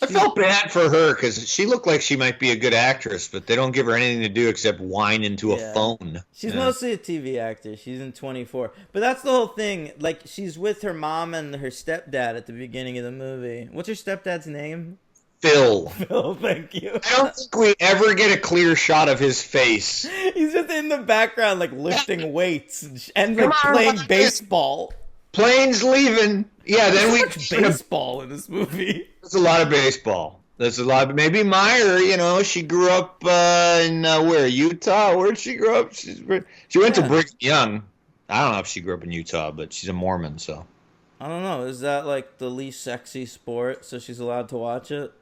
I felt bad for her because she looked like she might be a good actress, but they don't give her anything to do except whine into a phone. She's mostly a TV actor. She's in 24. But that's the whole thing. Like, she's with her mom and her stepdad at the beginning of the movie. What's her stepdad's name? Phil. Phil, thank you. I don't think we ever get a clear shot of his face. He's just in the background, like, lifting weights and like, playing baseball. Plane's leaving. Yeah, then we baseball in this movie. There's a lot of baseball. There's a lot. Maybe Meyer. She grew up in where? Utah. Where'd she grow up? She went to Brigham Young. I don't know if she grew up in Utah, but she's a Mormon, so. I don't know. Is that like the least sexy sport? So she's allowed to watch it.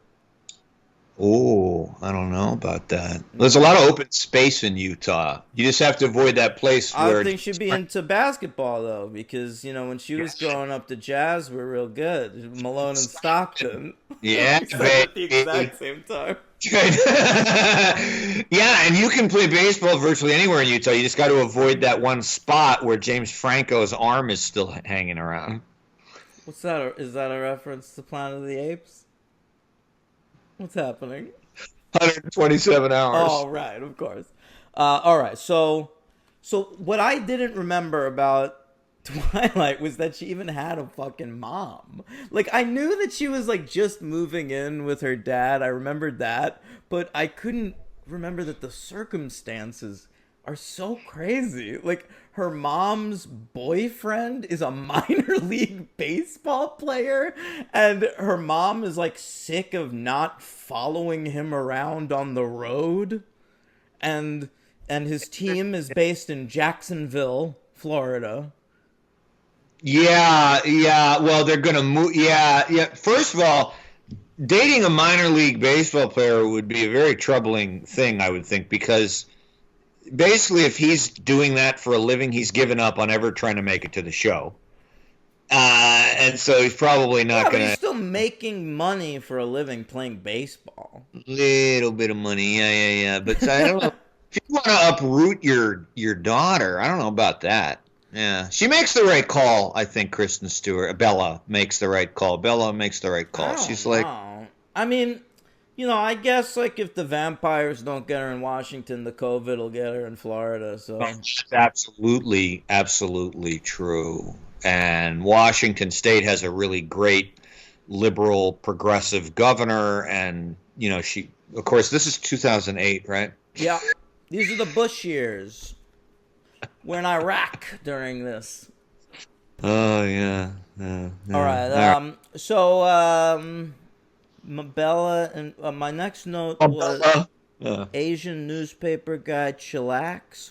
Oh, I don't know about that. There's a lot of open space in Utah. You just have to avoid that place where... I think she'd be into basketball, though, because, when she was growing up, the Jazz were real good. Malone and Stockton. Yeah, at the exact same time. Yeah, and you can play baseball virtually anywhere in Utah. You just got to avoid that one spot where James Franco's arm is still hanging around. What's that? Is that a reference to Planet of the Apes? What's happening? 127 hours. Oh, right, of course. All right, so what I didn't remember about Twilight was that she even had a fucking mom. Like, I knew that she was, like, just moving in with her dad. I remembered that. But I couldn't remember that the circumstances are so crazy. Like, her mom's boyfriend is a minor league baseball player, and her mom is, like, sick of not following him around on the road. And his team is based in Jacksonville, Florida. Yeah. Well, they're gonna move. Yeah. First of all, dating a minor league baseball player would be a very troubling thing, I would think, because basically if he's doing that for a living, he's given up on ever trying to make it to the show. And so he's probably not But going he's to... still making money for a living playing baseball. Little bit of money, yeah. But I don't know. If you want to uproot your daughter, I don't know about that. Yeah. She makes the right call, I think, Kristen Stewart. Bella makes the right call. Bella makes the right call. She's like... I mean, I guess, like, if the vampires don't get her in Washington, the COVID will get her in Florida, so... That's absolutely true. And Washington State has a really great liberal progressive governor, and she, of course, this is 2008, right? Yeah, these are the Bush years. We're in Iraq during this. Oh yeah. All right. So Bella and my next note was Asian newspaper guy chillax.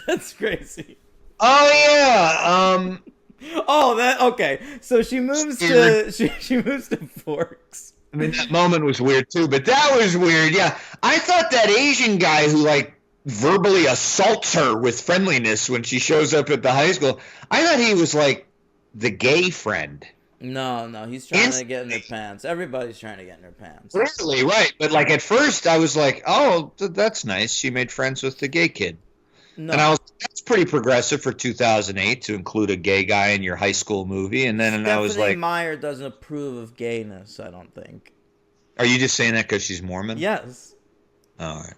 That's crazy. Oh yeah. Okay. So she moves to she moves to Forks. I mean, that moment was weird too, but that was weird. Yeah, I thought that Asian guy who verbally assaults her with friendliness when she shows up at the high school, I thought he was like the gay friend. No, he's trying to get in her pants. Everybody's trying to get in her pants. Really, right? But at first, I was like, "Oh, that's nice. She made friends with the gay kid." No. And I was, that's pretty progressive for 2008 to include a gay guy in your high school movie. And then I was like, Meyer doesn't approve of gayness, I don't think. Are you just saying that because she's Mormon? Yes. All right.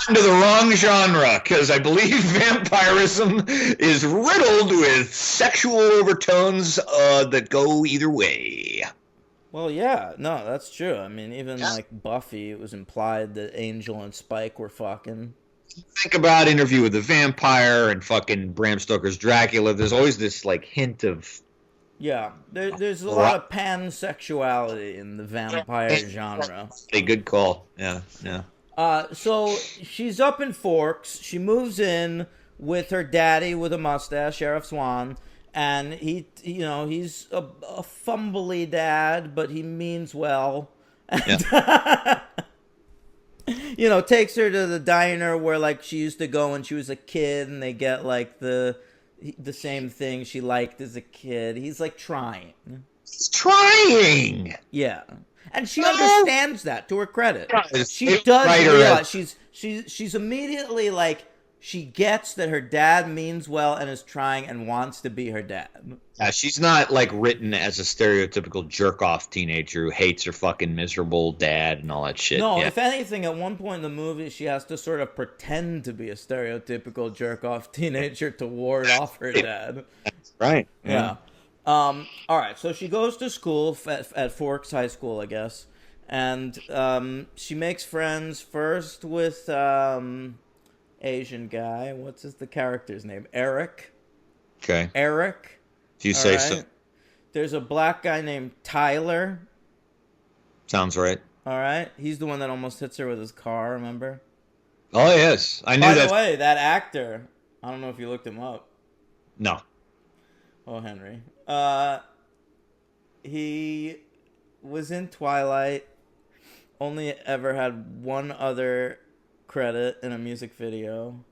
Into the wrong genre, because I believe vampirism is riddled with sexual overtones that go either way. Well, yeah, no, that's true. I mean, even like Buffy, it was implied that Angel and Spike were fucking. Think about Interview with the Vampire and fucking Bram Stoker's Dracula. There's always this hint of. Yeah, there's a lot of pansexuality in the vampire genre. A good call. Yeah. So she's up in Forks. She moves in with her daddy with a mustache, Sheriff Swan, and he's a fumbly dad, but he means well. And, takes her to the diner where she used to go when she was a kid, and they get the same thing she liked as a kid. He's trying. He's trying. Yeah. And she understands that, to her credit. She does realize she's immediately she gets that her dad means well and is trying and wants to be her dad. Yeah, she's not written as a stereotypical jerk-off teenager who hates her fucking miserable dad and all that shit. No, yeah. If anything, at one point in the movie, she has to sort of pretend to be a stereotypical jerk-off teenager to ward off her dad. That's right. Yeah. All right, so she goes to school at Forks High School, I guess, and she makes friends first with Asian guy. What's the character's name? Eric. Okay. Eric. If you say so. There's a black guy named Tyler. Sounds right. All right. He's the one that almost hits her with his car, remember? Oh, yes. I knew that. By the way, that actor, I don't know if you looked him up. No. Oh, Henry. He was in Twilight, only ever had one other credit in a music video,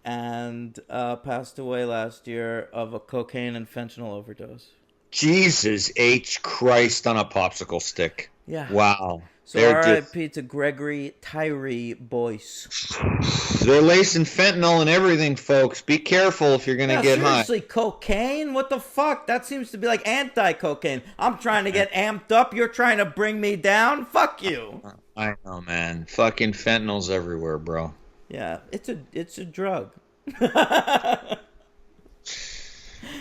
and passed away last year of a cocaine and fentanyl overdose. Jesus H. Christ on a popsicle stick. Yeah. Wow. So R.I.P. to Gregory Tyree Boyce. They're lacing fentanyl and everything, folks. Be careful if you're going to get high. Seriously, cocaine? What the fuck? That seems to be anti-cocaine. I'm trying to get amped up. You're trying to bring me down? Fuck you. I know, man. Fucking fentanyl's everywhere, bro. Yeah, it's a drug.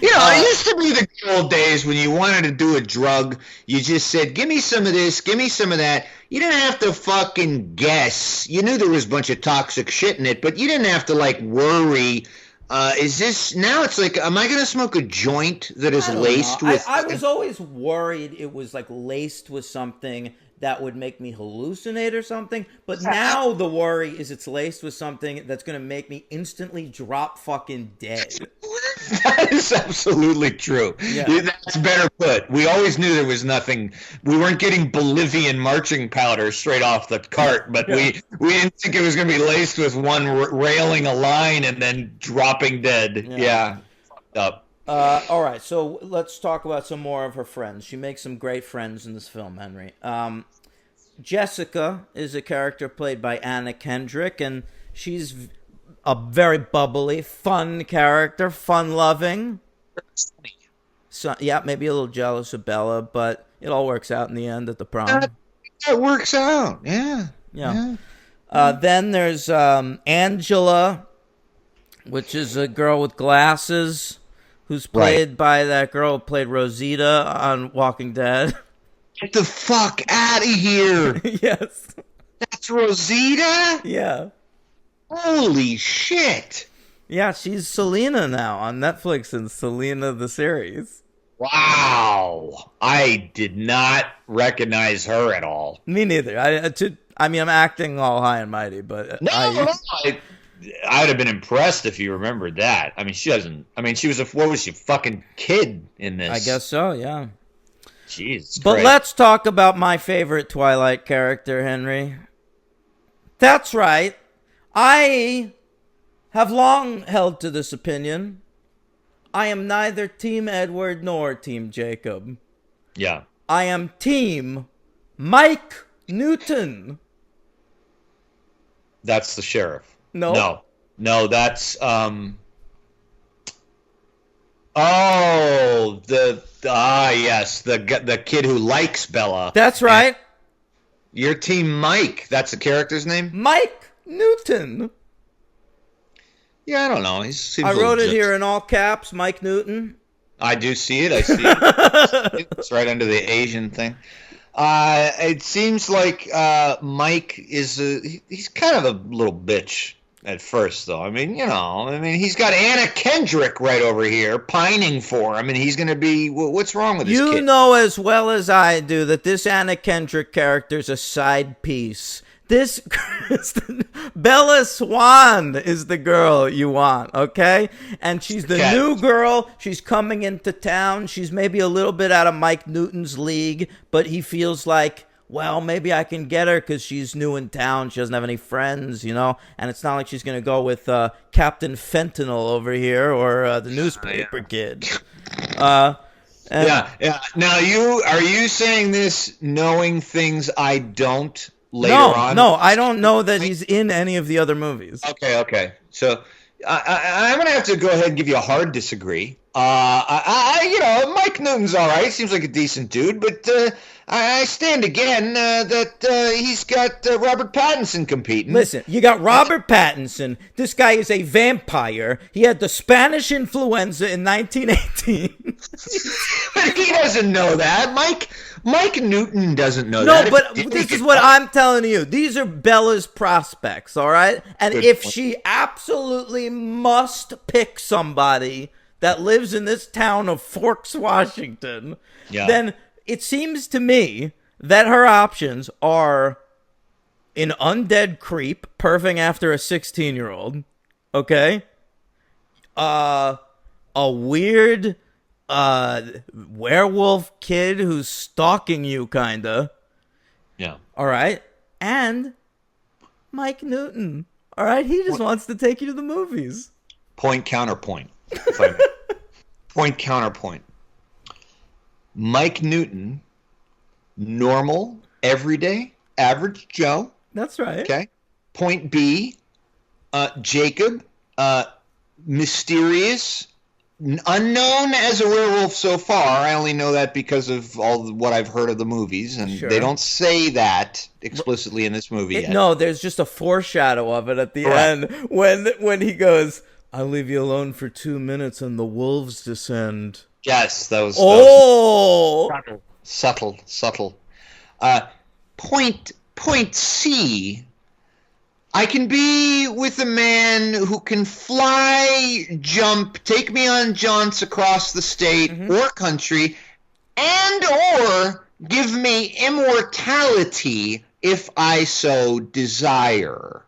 It used to be the good old days when you wanted to do a drug, you just said, give me some of this, give me some of that. You didn't have to fucking guess. You knew there was a bunch of toxic shit in it, but you didn't have to, worry. Is this, now it's am I going to smoke a joint that is laced with... I was always worried it was, laced with something that would make me hallucinate or something, but now the worry is it's laced with something that's going to make me instantly drop fucking dead. That is absolutely true. Yeah. That's better put. We always knew there was nothing. We weren't getting Bolivian marching powder straight off the cart, but we didn't think it was going to be laced with one railing a line and then dropping dead. Yeah. Fucked up. All right, so let's talk about some more of her friends. She makes some great friends in this film, Henry. Jessica is a character played by Anna Kendrick, and she's a very bubbly, fun character, fun-loving. So, yeah, maybe a little jealous of Bella, but it all works out in the end at the prom. That works out. Yeah. Then there's Angela, which is a girl with glasses, who's played by that girl who played Rosita on Walking Dead. Get the fuck out of here. Yes. That's Rosita? Yeah. Holy shit. Yeah, she's Selena now on Netflix in Selena the series. Wow. I did not recognize her at all. Me neither. I mean, I'm acting all high and mighty, but I would have been impressed if you remembered that. I mean, she doesn't. I mean, she was what was she, fucking kid in this? I guess so, yeah. Jeez. But let's talk about my favorite Twilight character, Henry. That's right. I have long held to this opinion. I am neither Team Edward nor Team Jacob. Yeah. I am Team Mike Newton. That's the sheriff. No, that's yes, the kid who likes Bella. That's right. Your Team Mike. That's the character's name? Mike Newton. Yeah, I don't know. I wrote it here in all caps, Mike Newton. I do see it. I see it. It's right under the Asian thing. It seems like Mike is he's kind of a little bitch at first, though. I mean, he's got Anna Kendrick right over here pining for him, and he's going to be, what's wrong with this kid? You know as well as I do that this Anna Kendrick character is a side piece. This Bella Swan is the girl you want, okay? And she's the new girl. She's coming into town. She's maybe a little bit out of Mike Newton's league, but he feels like, well, maybe I can get her because she's new in town. She doesn't have any friends, and it's not like she's going to go with Captain Fentanyl over here or the newspaper kid. Yeah. Now, are you saying this knowing things I don't? Later on? No, I don't know that he's in any of the other movies. Okay. So I'm gonna have to go ahead and give you a hard disagree. Mike Newton's all right. Seems like a decent dude, but I stand again that he's got Robert Pattinson competing. Listen, you got Robert Pattinson. This guy is a vampire. He had the Spanish influenza in 1918. He doesn't know that. Mike Newton doesn't know that. No, but this is what I'm telling you. These are Bella's prospects, all right? And if she absolutely must pick somebody that lives in this town of Forks, Washington, then it seems to me that her options are an undead creep perving after a 16-year-old, okay? A weird werewolf kid who's stalking you, kinda. Yeah. All right? And Mike Newton. All right? He just wants to take you to the movies. Point, counterpoint. If I may. Point, counterpoint. Mike Newton, normal, everyday, average Joe. That's right. Okay. Point B, Jacob, mysterious, unknown as a werewolf so far. I only know that because of what I've heard of the movies, and they don't say that explicitly in this movie yet. No, there's just a foreshadow of it at the end when he goes, "I'll leave you alone for 2 minutes and the wolves descend." Yes, that was subtle. Point C. I can be with a man who can fly, jump, take me on jaunts across the state or country, and or give me immortality if I so desire.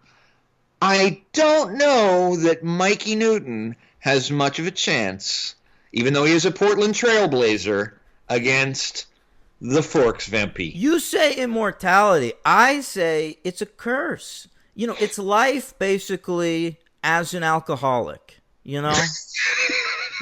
I don't know that Mikey Newton has much of a chance, even though he is a Portland trailblazer, against the Forks vampire. You say immortality. I say it's a curse. You know, it's life basically as an alcoholic, you know?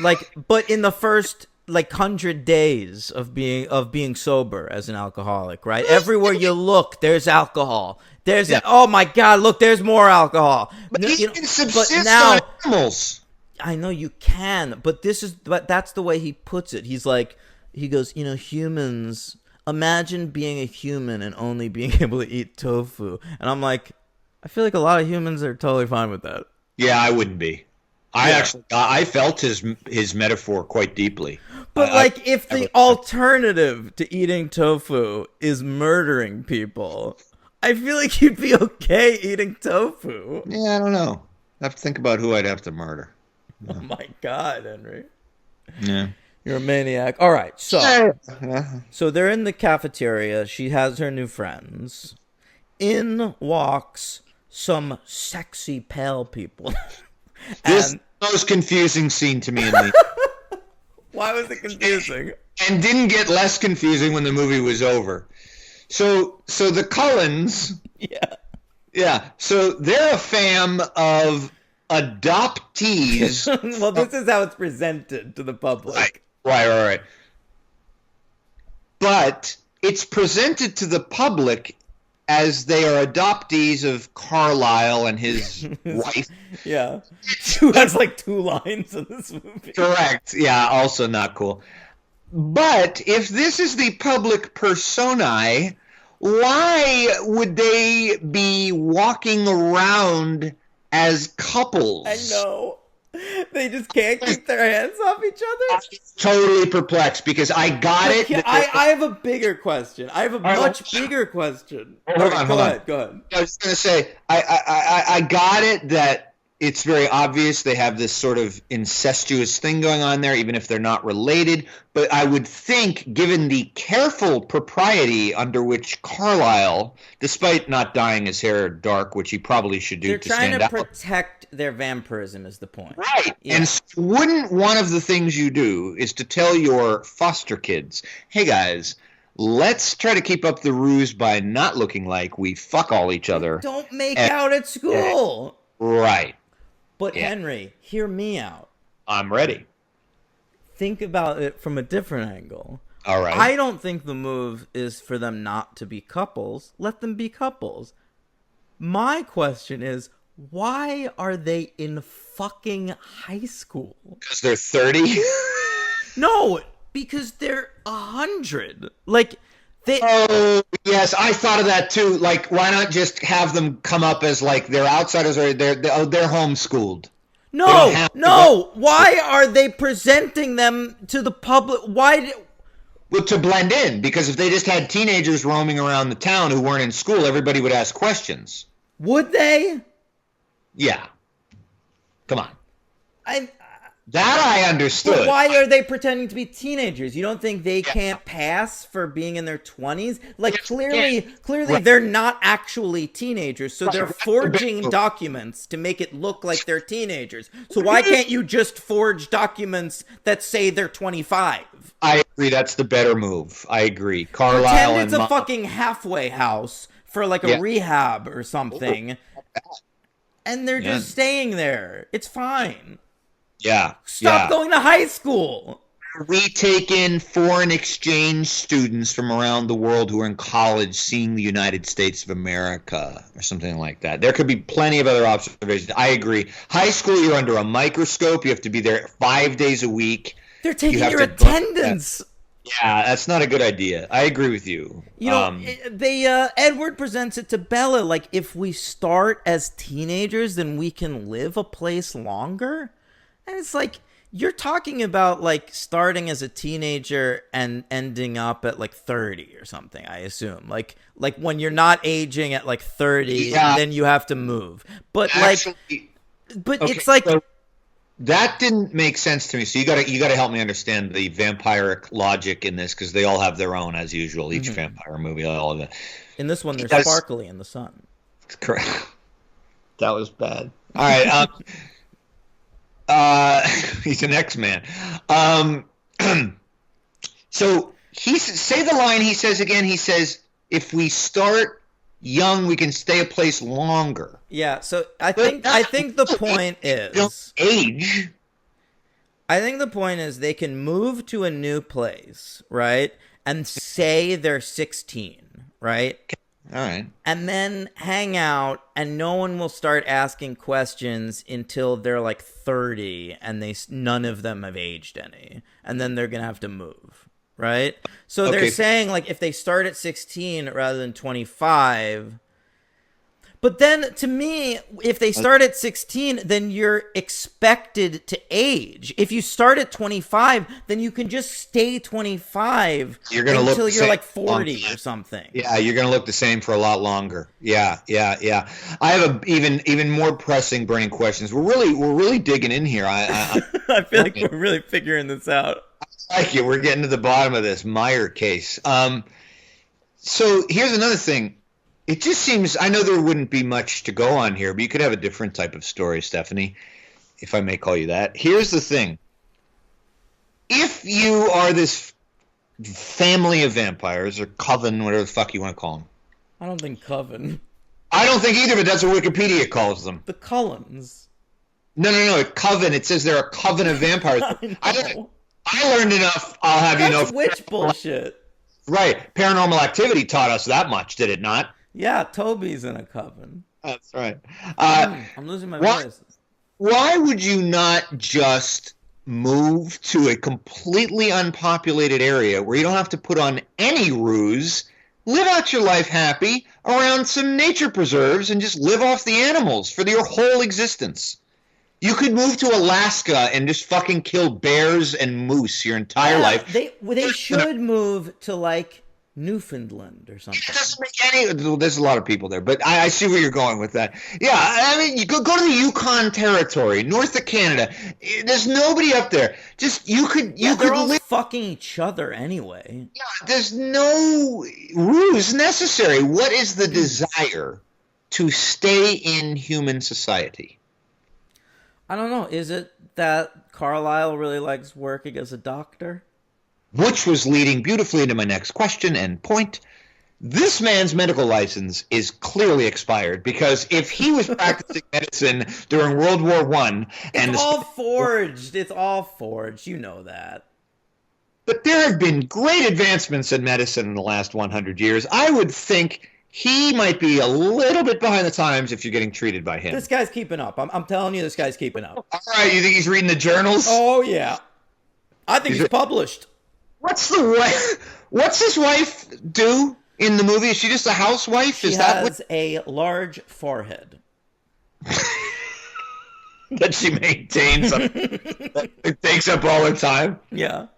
Like, but in the first 100 days of being sober as an alcoholic, right? Everywhere you look, there's alcohol. Oh my God, look, there's more alcohol. But You you know, can subsist but now, on animals. I know you can, but that's the way he puts it. He goes, you know, humans, imagine being a human and only being able to eat tofu. And I'm like, I feel like a lot of humans are totally fine with that. Yeah, I wouldn't be. I felt his metaphor quite deeply. But if the alternative to eating tofu is murdering people, I feel like you'd be okay eating tofu. Yeah, I don't know. I have to think about who I'd have to murder. Oh my God, Henry. Yeah. You're a maniac. All right, so they're in the cafeteria. She has her new friends. In walks some sexy pale people. This is the most confusing scene to me in the Why was it confusing? and didn't get less confusing when the movie was over. So the Cullens, yeah. So they're a fam of adoptees. Well, this is how it's presented to the public. Right. But it's presented to the public as they are adoptees of Carlisle and his wife. Yeah. Who has 2 lines in this movie. Correct. Yeah, also not cool. But if this is the public personae, why would they be walking around as couples? I know. They just can't keep their hands off each other? I'm totally perplexed because I got it. I have a bigger question. I have a much bigger question. Hold on. Go ahead. I was going to say, I got it that it's very obvious they have this sort of incestuous thing going on there, even if they're not related. But I would think, given the careful propriety under which Carlisle, despite not dyeing his hair dark, which he probably should do They're to stand trying out. to protect their vampirism is the point. Right. Yeah. And so wouldn't one of the things you do is to tell your foster kids, hey guys, let's try to keep up the ruse by not looking like we fuck all each other. Don't make out at school. Right. But Henry, hear me out. I'm ready. Think about it from a different angle. All right. I don't think the move is for them not to be couples. Let them be couples. My question is, why are they in fucking high school? Because they're 30? No, because they're 100. Oh, yes, I thought of that too. Why not just have them come up as they're outsiders or they're homeschooled? No. Why are they presenting them to the public? Well, to blend in, because if they just had teenagers roaming around the town who weren't in school, everybody would ask questions. Would they? Yeah. Come on. That I understood. But why are they pretending to be teenagers? You don't think they can't pass for being in their 20s? Clearly they're not actually teenagers, so they're forging documents to make it look like they're teenagers. So why can't you just forge documents that say they're 25? I agree, that's the better move. I agree. Carlisle Pretend it's a fucking halfway house for a rehab or something. And they're just staying there. It's fine. Yeah. Stop going to high school. We take in foreign exchange students from around the world who are in college seeing the United States of America or something like that. There could be plenty of other observations. I agree. High school, you're under a microscope. You have to be there 5 days a week. They're taking your attendance. Yeah, that's not a good idea. I agree with you. You know, Edward presents it to Bella if we start as teenagers, then we can live a place longer. And it's you're talking about starting as a teenager and ending up at 30 or something, I assume. Like when you're not aging at 30, then you have to move. But Actually, it's so that didn't make sense to me. So you got to help me understand the vampiric logic in this, because they all have their own, as usual. Each vampire movie, all of it. In this one, they're sparkly in the sun. Correct. That was bad. All right. He's an X-Man. Um, so say the line he says again. He says, if we start young, we can stay a place longer. Yeah, so I think the point is age. I think the point is they can move to a new place, right? And say they're 16, right? All right. And then hang out, and no one will start asking questions until they're like 30, and none of them have aged any, and then they're gonna have to move, right? So they're saying like if they start at 16 rather than 25. But then, to me, if they start at 16, then you're expected to age. If you start at 25, then you can just stay 25 until you're like 40 or something. Yeah, you're going to look the same for a lot longer. Yeah. I have even more pressing, burning questions. We're really digging in here. I feel like we're really figuring this out. I like it. We're getting to the bottom of this Meyer case. So here's another thing. It just seems, I know there wouldn't be much to go on here, but you could have a different type of story, Stephanie, if I may call you that. Here's the thing. If you are this family of vampires, or coven, whatever the fuck you want to call them. I don't think coven. I don't think either, but that's what Wikipedia calls them. The Cullens. No. Coven. It says they're a coven of vampires. I learned enough, I'll have you know. That's witch bullshit. Right. Paranormal Activity taught us that much, did it not? Yeah, Toby's in a coven. That's right. I'm losing my voice. Why would you not just move to a completely unpopulated area where you don't have to put on any ruse, live out your life happy around some nature preserves, and just live off the animals for your whole existence? You could move to Alaska and just fucking kill bears and moose your entire life. They should move to, like, Newfoundland or something. It doesn't make any. There's a lot of people there, but I see where you're going with that. Yeah, I mean, you go to the Yukon Territory, north of Canada. There's nobody up there. Just you could they're all fucking each other anyway. Yeah, there's no ruse necessary. What is the desire to stay in human society? I don't know. Is it that Carlisle really likes working as a doctor? Which was leading beautifully into my next question and point. This man's medical license is clearly expired, because if he was practicing medicine during World War I, and it's all forged. It's all forged. You know that. But there have been great advancements in medicine in the last 100 years. I would think he might be a little bit behind the times if you're getting treated by him. This guy's keeping up. I'm telling you, this guy's keeping up. All right, you think he's reading the journals? Oh yeah, I think he's published. What's his wife do in the movie? Is she just a housewife? She has a large forehead that she maintains. That it takes up all her time. Yeah.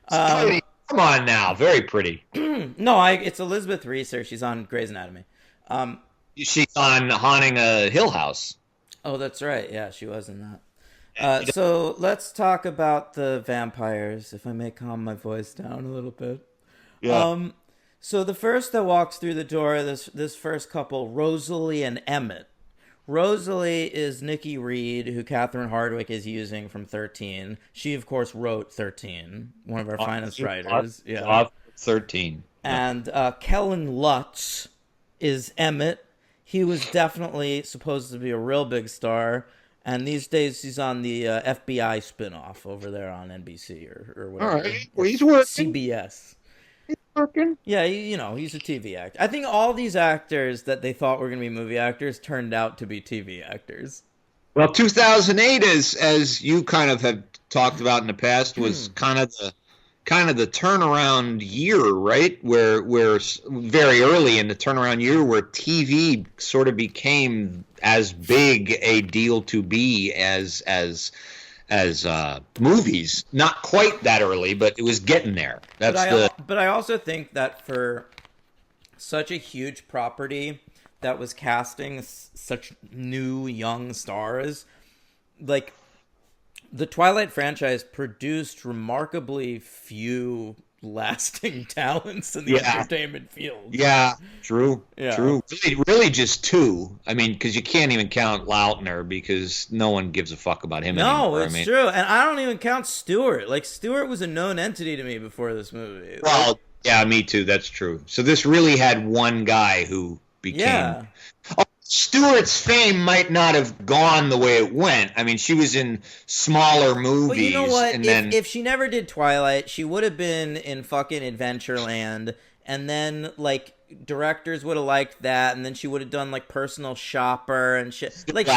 Come on now, very pretty. No, it's Elizabeth Reeser. She's on Grey's Anatomy. She's on Haunting a Hill House. Oh, that's right. Yeah, she was in that. So let's talk about the vampires, if I may calm my voice down a little bit. Yeah. So the first that walks through the door, this first couple, Rosalie and Emmett. Rosalie is Nikki Reed, who Catherine Hardwicke is using from 13. She, of course, wrote 13, one of our finest writers. Yeah. 13. And Kellen Lutz is Emmett. He was definitely supposed to be a real big star. And these days he's on the FBI spinoff over there on NBC or whatever. All right. Well, he's working. CBS. He's working. Yeah, he's a TV actor. I think all these actors that they thought were going to be movie actors turned out to be TV actors. Well, 2008, as you kind of have talked about in the past, was kind of the turnaround year, right? Where very early in the turnaround year, where TV sort of became as big a deal to be as movies. Not quite that early, but it was getting there. But I also think that for such a huge property that was casting such new young stars, like the Twilight franchise produced remarkably few lasting talents in the entertainment field. Yeah, true. Yeah. True. Really just two. I mean, because you can't even count Lautner because no one gives a fuck about him anymore. No, it's true. And I don't even count Stewart. Like, Stewart was a known entity to me before this movie. Well, yeah, me too. That's true. So this really had one guy who became... Yeah. Stewart's fame might not have gone the way it went. I mean, she was in smaller movies. But you know what? And if she never did Twilight, she would have been in fucking Adventureland, and then, like, directors would have liked that, and then she would have done, like, Personal Shopper and shit. Like,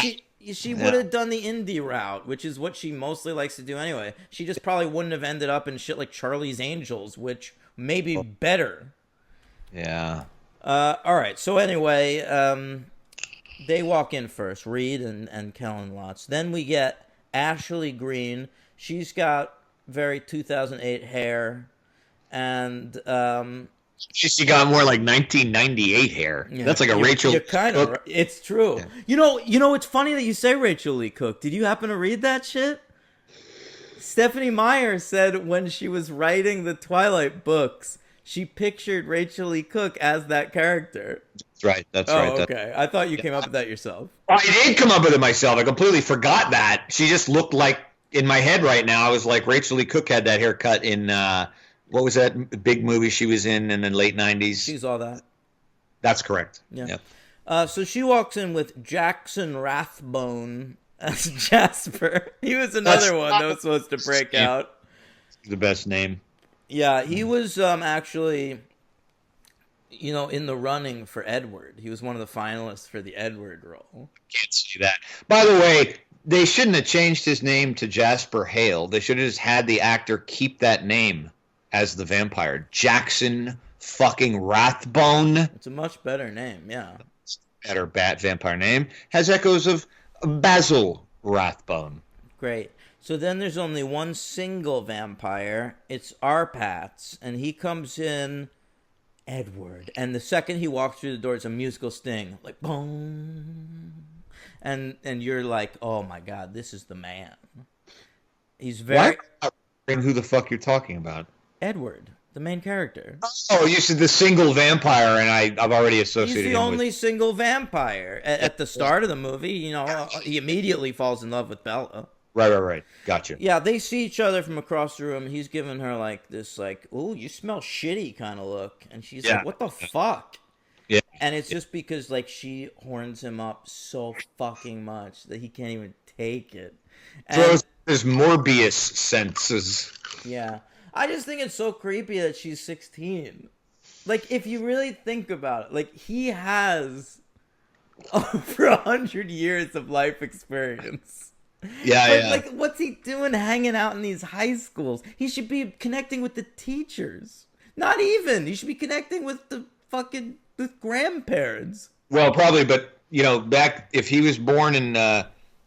she would have done the indie route, which is what she mostly likes to do anyway. She just probably wouldn't have ended up in shit like Charlie's Angels, which may be better. Yeah. All right. So anyway, they walk in first, Reed and Kellen Lutz. Then we get Ashley Greene. She's got very 2008 hair, and she got more like 1998 hair. Yeah, that's like a Rachel. You're kind of. It's true. Yeah. You know. It's funny that you say Rachel Lee Cook. Did you happen to read that shit? Stephenie Meyer said when she was writing the Twilight books, she pictured Rachel Lee Cook as that character. That's right. That's right. Okay. I thought you came up with that yourself. I did come up with it myself. I completely forgot that. She just looked like, in my head right now, I was like, Rachel Lee Cook had that haircut in, what was that big movie she was in the late 90s? She's all that. That's correct. Yeah. Yep. So she walks in with Jackson Rathbone as Jasper. He was another one that was supposed to break out. The best name. Yeah, he was actually, in the running for Edward. He was one of the finalists for the Edward role. Can't see that. By the way, they shouldn't have changed his name to Jasper Hale. They should have just had the actor keep that name as the vampire. Jackson fucking Rathbone. It's a much better name, yeah. Better vampire name. Has echoes of Basil Rathbone. Great. So then there's only one single vampire. It's Arpats, and he comes in, Edward. And the second he walks through the door, it's a musical sting, like boom. And you're like, oh my god, this is the man. He's very. And who the fuck you're talking about? Edward, the main character. Oh, you said the single vampire, and I've already associated. He's the only single vampire at the start of the movie. He immediately falls in love with Bella. Right. Gotcha. Yeah, they see each other from across the room. He's giving her like this, like, "Ooh, you smell shitty" kind of look, and she's like, "What the fuck?" Yeah. And it's just because like she horns him up so fucking much that he can't even take it. And his Morbius senses. Yeah, I just think it's so creepy that she's 16. Like, if you really think about it, like he has over 100 years of life experience. Yeah. Like, what's he doing hanging out in these high schools? He should be connecting with the teachers. Not even. He should be connecting with the grandparents. Well, probably, but, back, if he was born in,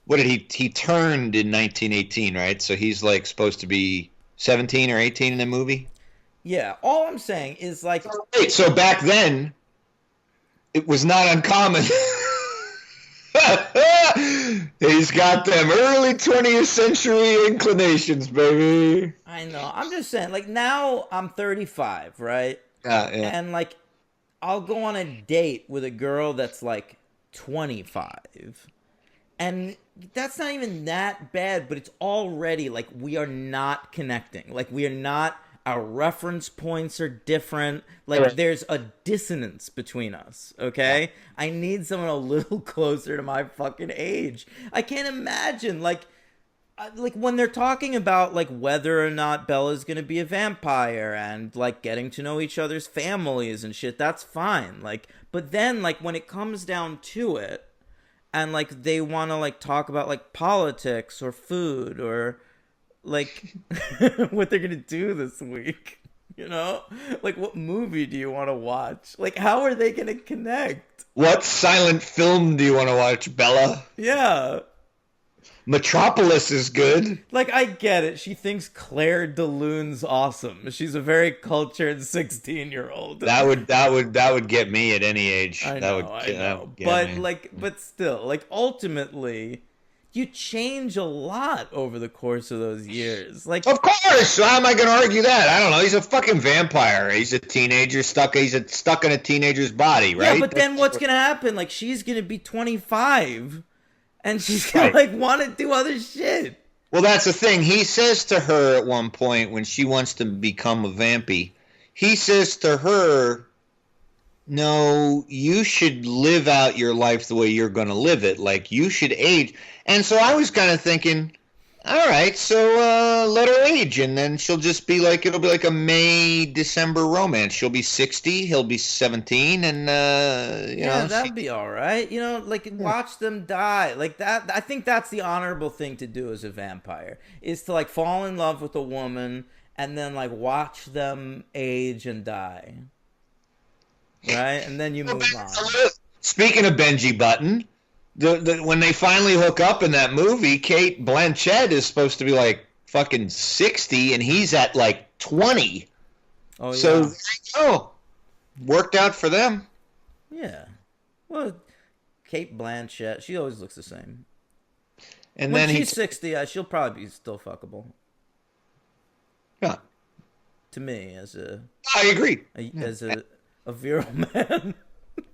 he turned in 1918, right? So he's, like, supposed to be 17 or 18 in the movie? Yeah. All I'm saying is, like... Wait, so back then, it was not uncommon... He's got them early 20th century inclinations, baby. I know. I'm just saying, like, now I'm 35, right? Yeah. And, like, I'll go on a date with a girl that's, like, 25. And that's not even that bad, but it's already, like, we are not connecting. Like, we are not... Our reference points are different. Like, there's a dissonance between us, okay? Yeah. I need someone a little closer to my fucking age. I can't imagine, like when they're talking about, like, whether or not Bella's gonna be a vampire and, like, getting to know each other's families and shit, that's fine. Like, but then, like, when it comes down to it, and, like, they want to, like, talk about, like, politics or food or... like, what they're gonna do this week, Like, what movie do you want to watch? Like, how are they gonna connect? What silent film do you want to watch, Bella? Yeah. Metropolis is good. Like, I get it. She thinks Claire de Lune's awesome. She's a very cultured 16-year-old. That would get me at any age. I know. But, like, but still, like, ultimately... you change a lot over the course of those years. Like, Of course. How am I going to argue that? I don't know. He's a fucking vampire. He's a teenager stuck. Stuck in a teenager's body, right? yeah, but then what's gonna happen? Like, she's gonna be 25, and she's gonna like want to do other shit. Well, that's the thing. He says to her at one point when she wants to become a vampy, he says to her, no, you should live out your life the way you're going to live it. Like, you should age. And so I was kind of thinking, all right, so let her age, and then she'll just be like, it'll be like a May-December romance. She'll be 60, he'll be 17, and, you know. That'd be all right. You know, like, watch them die. Like, that. I think that's the honorable thing to do as a vampire, is to, like, fall in love with a woman and then, like, watch them age and die. Right? And then you move on. Speaking of Benji Button, when they finally hook up in that movie, Kate Blanchett is supposed to be like fucking 60 and he's at like 20. Oh, yeah. So there you go. Worked out for them. Yeah. Well, Kate Blanchett, she always looks the same. And when then she's 60, she'll probably be still fuckable. Yeah. To me, as a... I agree. As a virile man.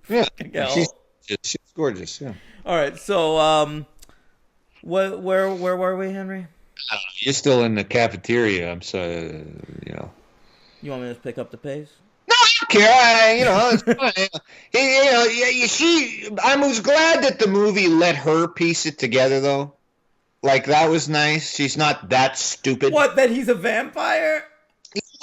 Yeah. She's gorgeous, yeah. All right, so where were we, Henry? I don't know. You're still in the cafeteria. I'm sorry, you know. You want me to pick up the pace? No, I don't care. It's fine. I was glad that the movie let her piece it together, though. Like, that was nice. She's not that stupid. What, that he's a vampire?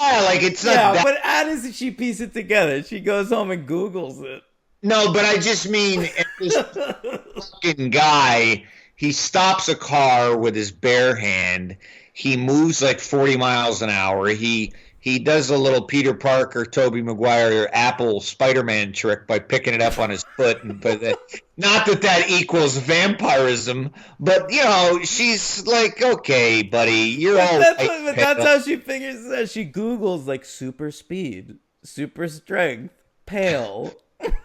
Yeah, like, it's not that... but how does she piece it together? She goes home and Googles it. No, but I just mean this fucking guy, he stops a car with his bare hand. He moves like 40 miles an hour. He does a little Peter Parker, Tobey Maguire, Apple Spider-Man trick by picking it up on his foot. But not that equals vampirism, but, you know, she's like, okay, buddy, you're all right. That's how she figures it out. She Googles, like, super speed, super strength, pale...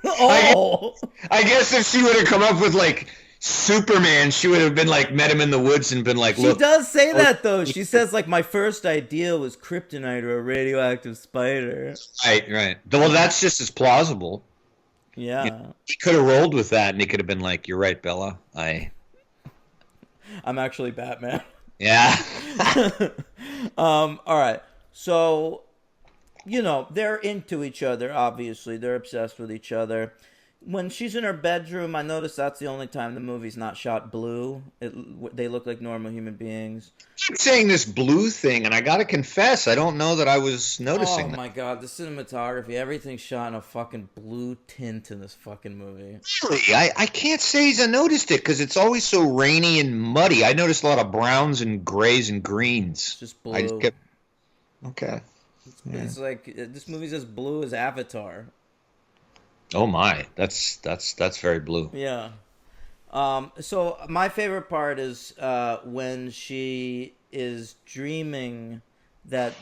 Oh, I guess if she would have come up with like Superman, she would have been like met him in the woods and been like, look. She does say that though. She says like my first idea was kryptonite or a radioactive spider. Right. Well, that's just as plausible. Yeah. You know, he could have rolled with that, and he could have been like, "You're right, Bella. I'm actually Batman." Yeah. All right. So, you know, they're into each other, obviously. They're obsessed with each other. When she's in her bedroom, I noticed that's the only time the movie's not shot blue. They look like normal human beings. I keep saying this blue thing, and I gotta confess, I don't know that I was noticing that. Oh my god, the cinematography, everything's shot in a fucking blue tint in this fucking movie. Really? I can't say I noticed it, because it's always so rainy and muddy. I noticed a lot of browns and grays and greens. It's just blue. Okay. It's like, this movie's as blue as Avatar. Oh my, that's very blue. Yeah. So my favorite part is when she is dreaming that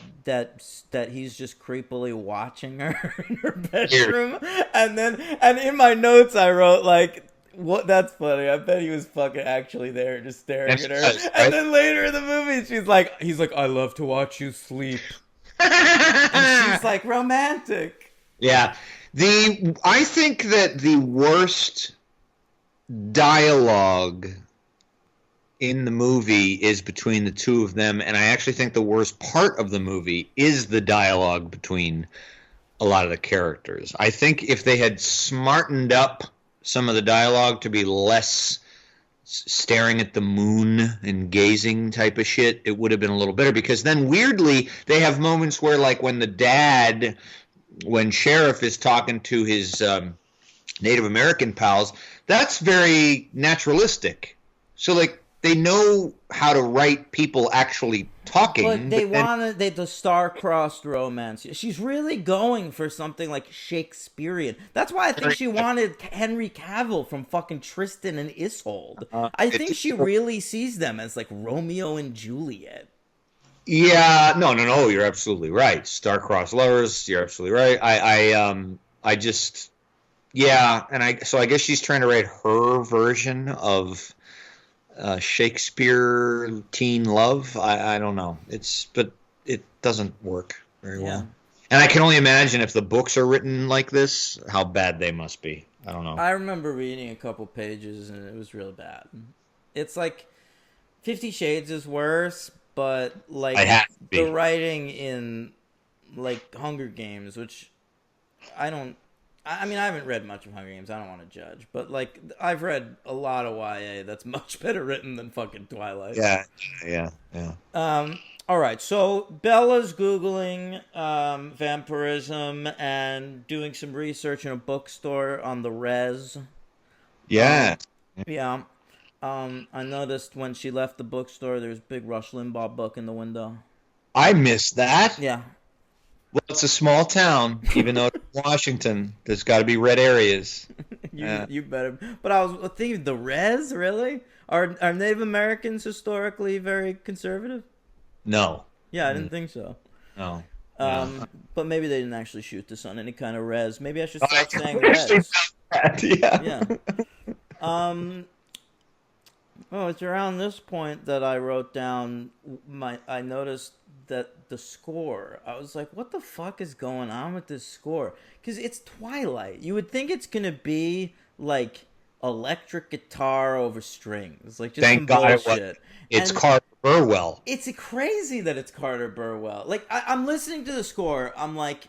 he's just creepily watching her in her bedroom, and in my notes I wrote like, "What? That's funny. I bet he was fucking actually there, just staring at her." Right? And then later in the movie, he's like, "I love to watch you sleep," and she's like, "Romantic." Yeah. I think that the worst dialogue in the movie is between the two of them, and I actually think the worst part of the movie is the dialogue between a lot of the characters. I think if they had smartened up some of the dialogue to be less staring at the moon and gazing type of shit, it would have been a little better, because then weirdly they have moments where, like, when Sheriff is talking to his Native American pals, that's very naturalistic. So, like, they know how to write people actually talking. But they wanted the star-crossed romance. She's really going for something like Shakespearean. That's why I think she wanted Henry Cavill from fucking Tristan and Isolde. I think she really sees them as like Romeo and Juliet. Yeah, no, you're absolutely right. Star-crossed lovers, you're absolutely right. I guess she's trying to write her version of Shakespeare teen love. I don't know. But it doesn't work very well. And I can only imagine if the books are written like this, how bad they must be. I don't know. I remember reading a couple pages and it was real bad. It's like 50 Shades is worse, but like the writing in like Hunger Games, which I haven't read much of Hunger Games. I don't want to judge, but like I've read a lot of YA that's much better written than fucking Twilight. Yeah. All right, so Bella's Googling vampirism and doing some research in a bookstore on the res. Yeah. Yeah. I noticed when she left the bookstore, there's a big Rush Limbaugh book in the window. I missed that. Yeah. Well, it's a small town, even though it's Washington. There's got to be red areas. You better. But I was thinking, the res, really? Are Native Americans historically very conservative? No. Yeah, I didn't think so. No. But maybe they didn't actually shoot this on any kind of res. Maybe I should start saying res. Yeah. It's around this point that I wrote down I noticed that the score, I was like, what the fuck is going on with this score? Because it's Twilight. You would think it's going to be like electric guitar over strings. Like just Thank some God bullshit. It's Carter Burwell. It's crazy that it's Carter Burwell. Like, I'm listening to the score. I'm like,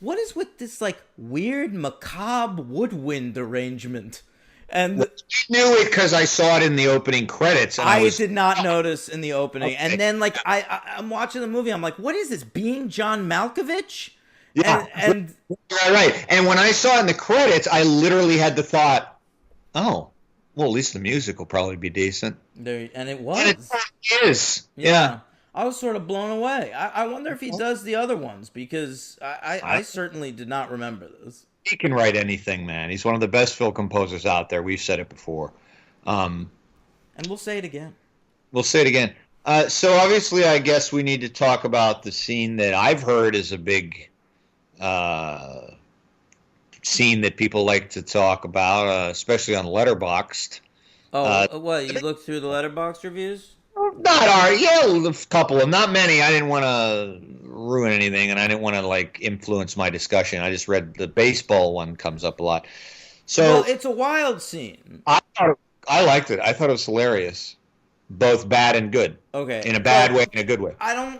what is with this like weird macabre woodwind arrangement? And I knew it because I saw it in the opening credits. And I did not notice in the opening. Okay. And then, like, I'm watching the movie. I'm like, what is this? Being John Malkovich? Yeah. And right. And when I saw it in the credits, I literally had the thought, oh, well, at least the music will probably be decent. And it was. And it is. Yeah. I was sort of blown away. I wonder if he does the other ones, because I certainly did not remember this. He can write anything, man. He's one of the best film composers out there. We've said it before. And we'll say it again. So obviously, I guess we need to talk about the scene that I've heard is a big scene that people like to talk about, especially on Letterboxd. What? You looked through the Letterboxd reviews? A couple of them, not many. I didn't want to ruin anything, and I didn't want to like influence my discussion. I just read the baseball one comes up a lot. So it's a wild scene. I liked it. I thought it was hilarious, both bad and good. Okay, in a bad way and a good way. I don't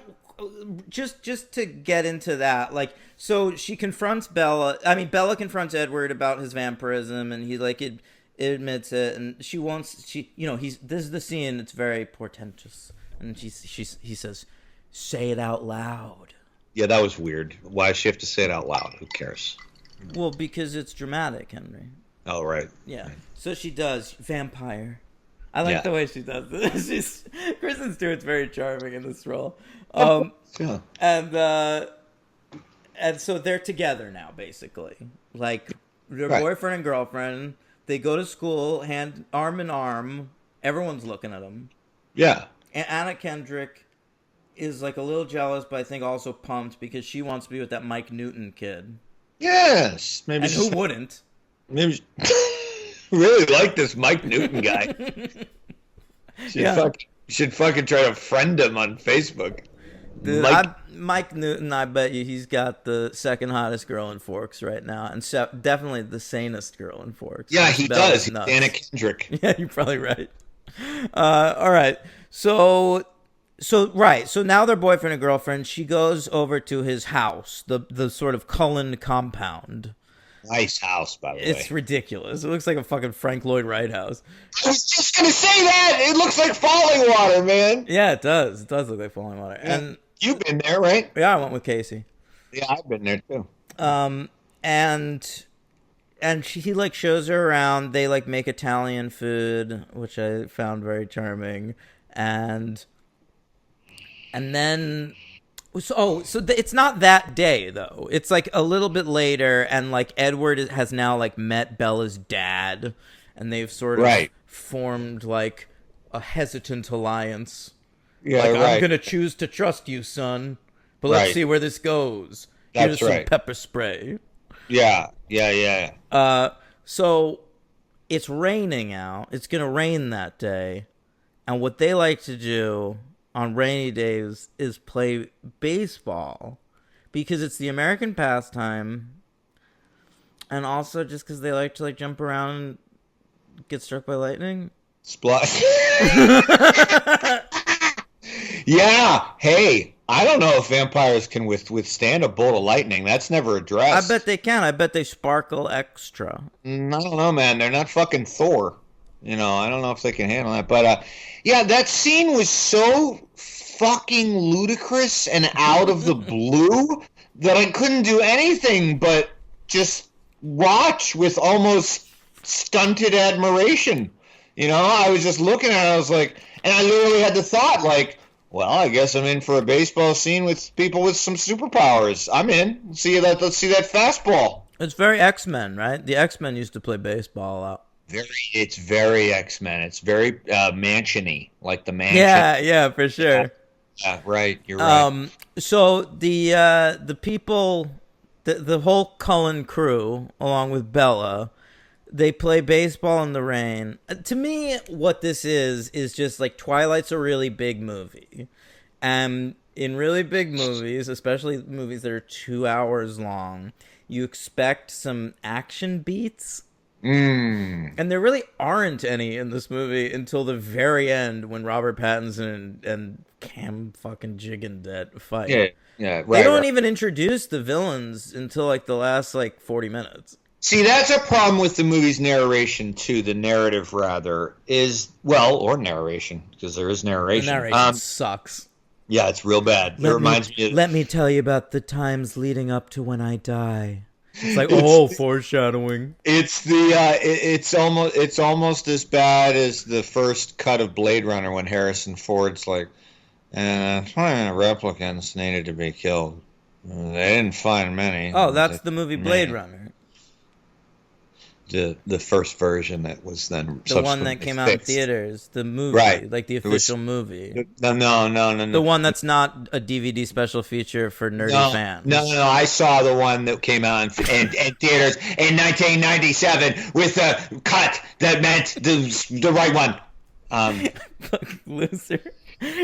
just to get into that. Like, so she confronts Bella. I mean, Bella confronts Edward about his vampirism, and he like it admits it, and this is the scene. It's very portentous, and he says, "Say it out loud." Yeah, that was weird. Why does she have to say it out loud? Who cares? Well, because it's dramatic, Henry. Oh, right. Yeah. So she does vampire. I like the way she does this. Kristen Stewart's very charming in this role. Yeah. And so they're together now, basically. Like, they're boyfriend and girlfriend. They go to school, arm in arm. Everyone's looking at them. Yeah. And Anna Kendrick is like a little jealous, but I think also pumped because she wants to be with that Mike Newton kid. Yes. Maybe. And who wouldn't? Maybe really like this Mike Newton guy. Should fucking try to friend him on Facebook. Dude, Mike Newton, I bet you he's got the second hottest girl in Forks right now, and definitely the sanest girl in Forks. Yeah, he does. He's Anna Kendrick. Yeah, you're probably right. All right. So now they're boyfriend and girlfriend. She goes over to his house, the sort of Cullen compound. Nice house, by the way. It's ridiculous. It looks like a fucking Frank Lloyd Wright house. I was just gonna say that. It looks like Falling Water, man. Yeah, it does. It does look like Falling Water. Yeah. And you've been there, right? Yeah, I went with Casey. Yeah, I've been there too. And he like shows her around. They like make Italian food, which I found very charming. And then. So it's not that day, though. It's, like, a little bit later, and, like, Edward has now, like, met Bella's dad, and they've sort of formed, like, a hesitant alliance. Yeah, like, I'm gonna choose to trust you, son, but let's see where this goes. Here's some pepper spray. Yeah. So it's raining out. It's gonna rain that day, And what they like to do on rainy days is play baseball because it's the American pastime, and also just because they like to like jump around and get struck by lightning. Splash. Yeah. Hey, I don't know if vampires can withstand a bolt of lightning. That's never addressed. I bet they can. I bet they sparkle extra. I don't know, man. They're not fucking Thor. You know, I don't know if they can handle that. But, yeah, that scene was so fucking ludicrous and out of the blue that I couldn't do anything but just watch with almost stunted admiration. You know, I was just looking at it. I was like, and I literally had the thought, like, well, I guess I'm in for a baseball scene with people with some superpowers. I'm in. Let's see that fastball. It's very X-Men, right? The X-Men used to play baseball a lot. It's very X-Men. It's very mansion-y, like the mansion. Yeah, for sure. Yeah, right. You're right. So the people, the whole Cullen crew, along with Bella, they play baseball in the rain. To me, what this is just like Twilight's a really big movie. And in really big movies, especially movies that are 2 hours long, you expect some action beats. And there really aren't any in this movie until the very end when Robert Pattinson and Cam fucking Gigandet fight. Yeah, right. They don't even introduce the villains until like the last like 40 minutes. See, that's a problem with the movie's narration, too. The narrative, rather, is, well, or narration, because there is narration. The narration sucks. Yeah, it's real bad. It reminds me of... Let me tell you about the times leading up to when I die. It's like, foreshadowing. It's it's almost as bad as the first cut of Blade Runner when Harrison Ford's like, 20 replicants needed to be killed. They didn't find many. Oh, that's the movie Blade Runner. The first version that was then the one that came out in theaters, the movie, right? Like the official movie. No. The one that's not a DVD special feature for nerdy fans. No. I saw the one that came out in theaters in 1997 with a cut that meant the right one. Fucking loser.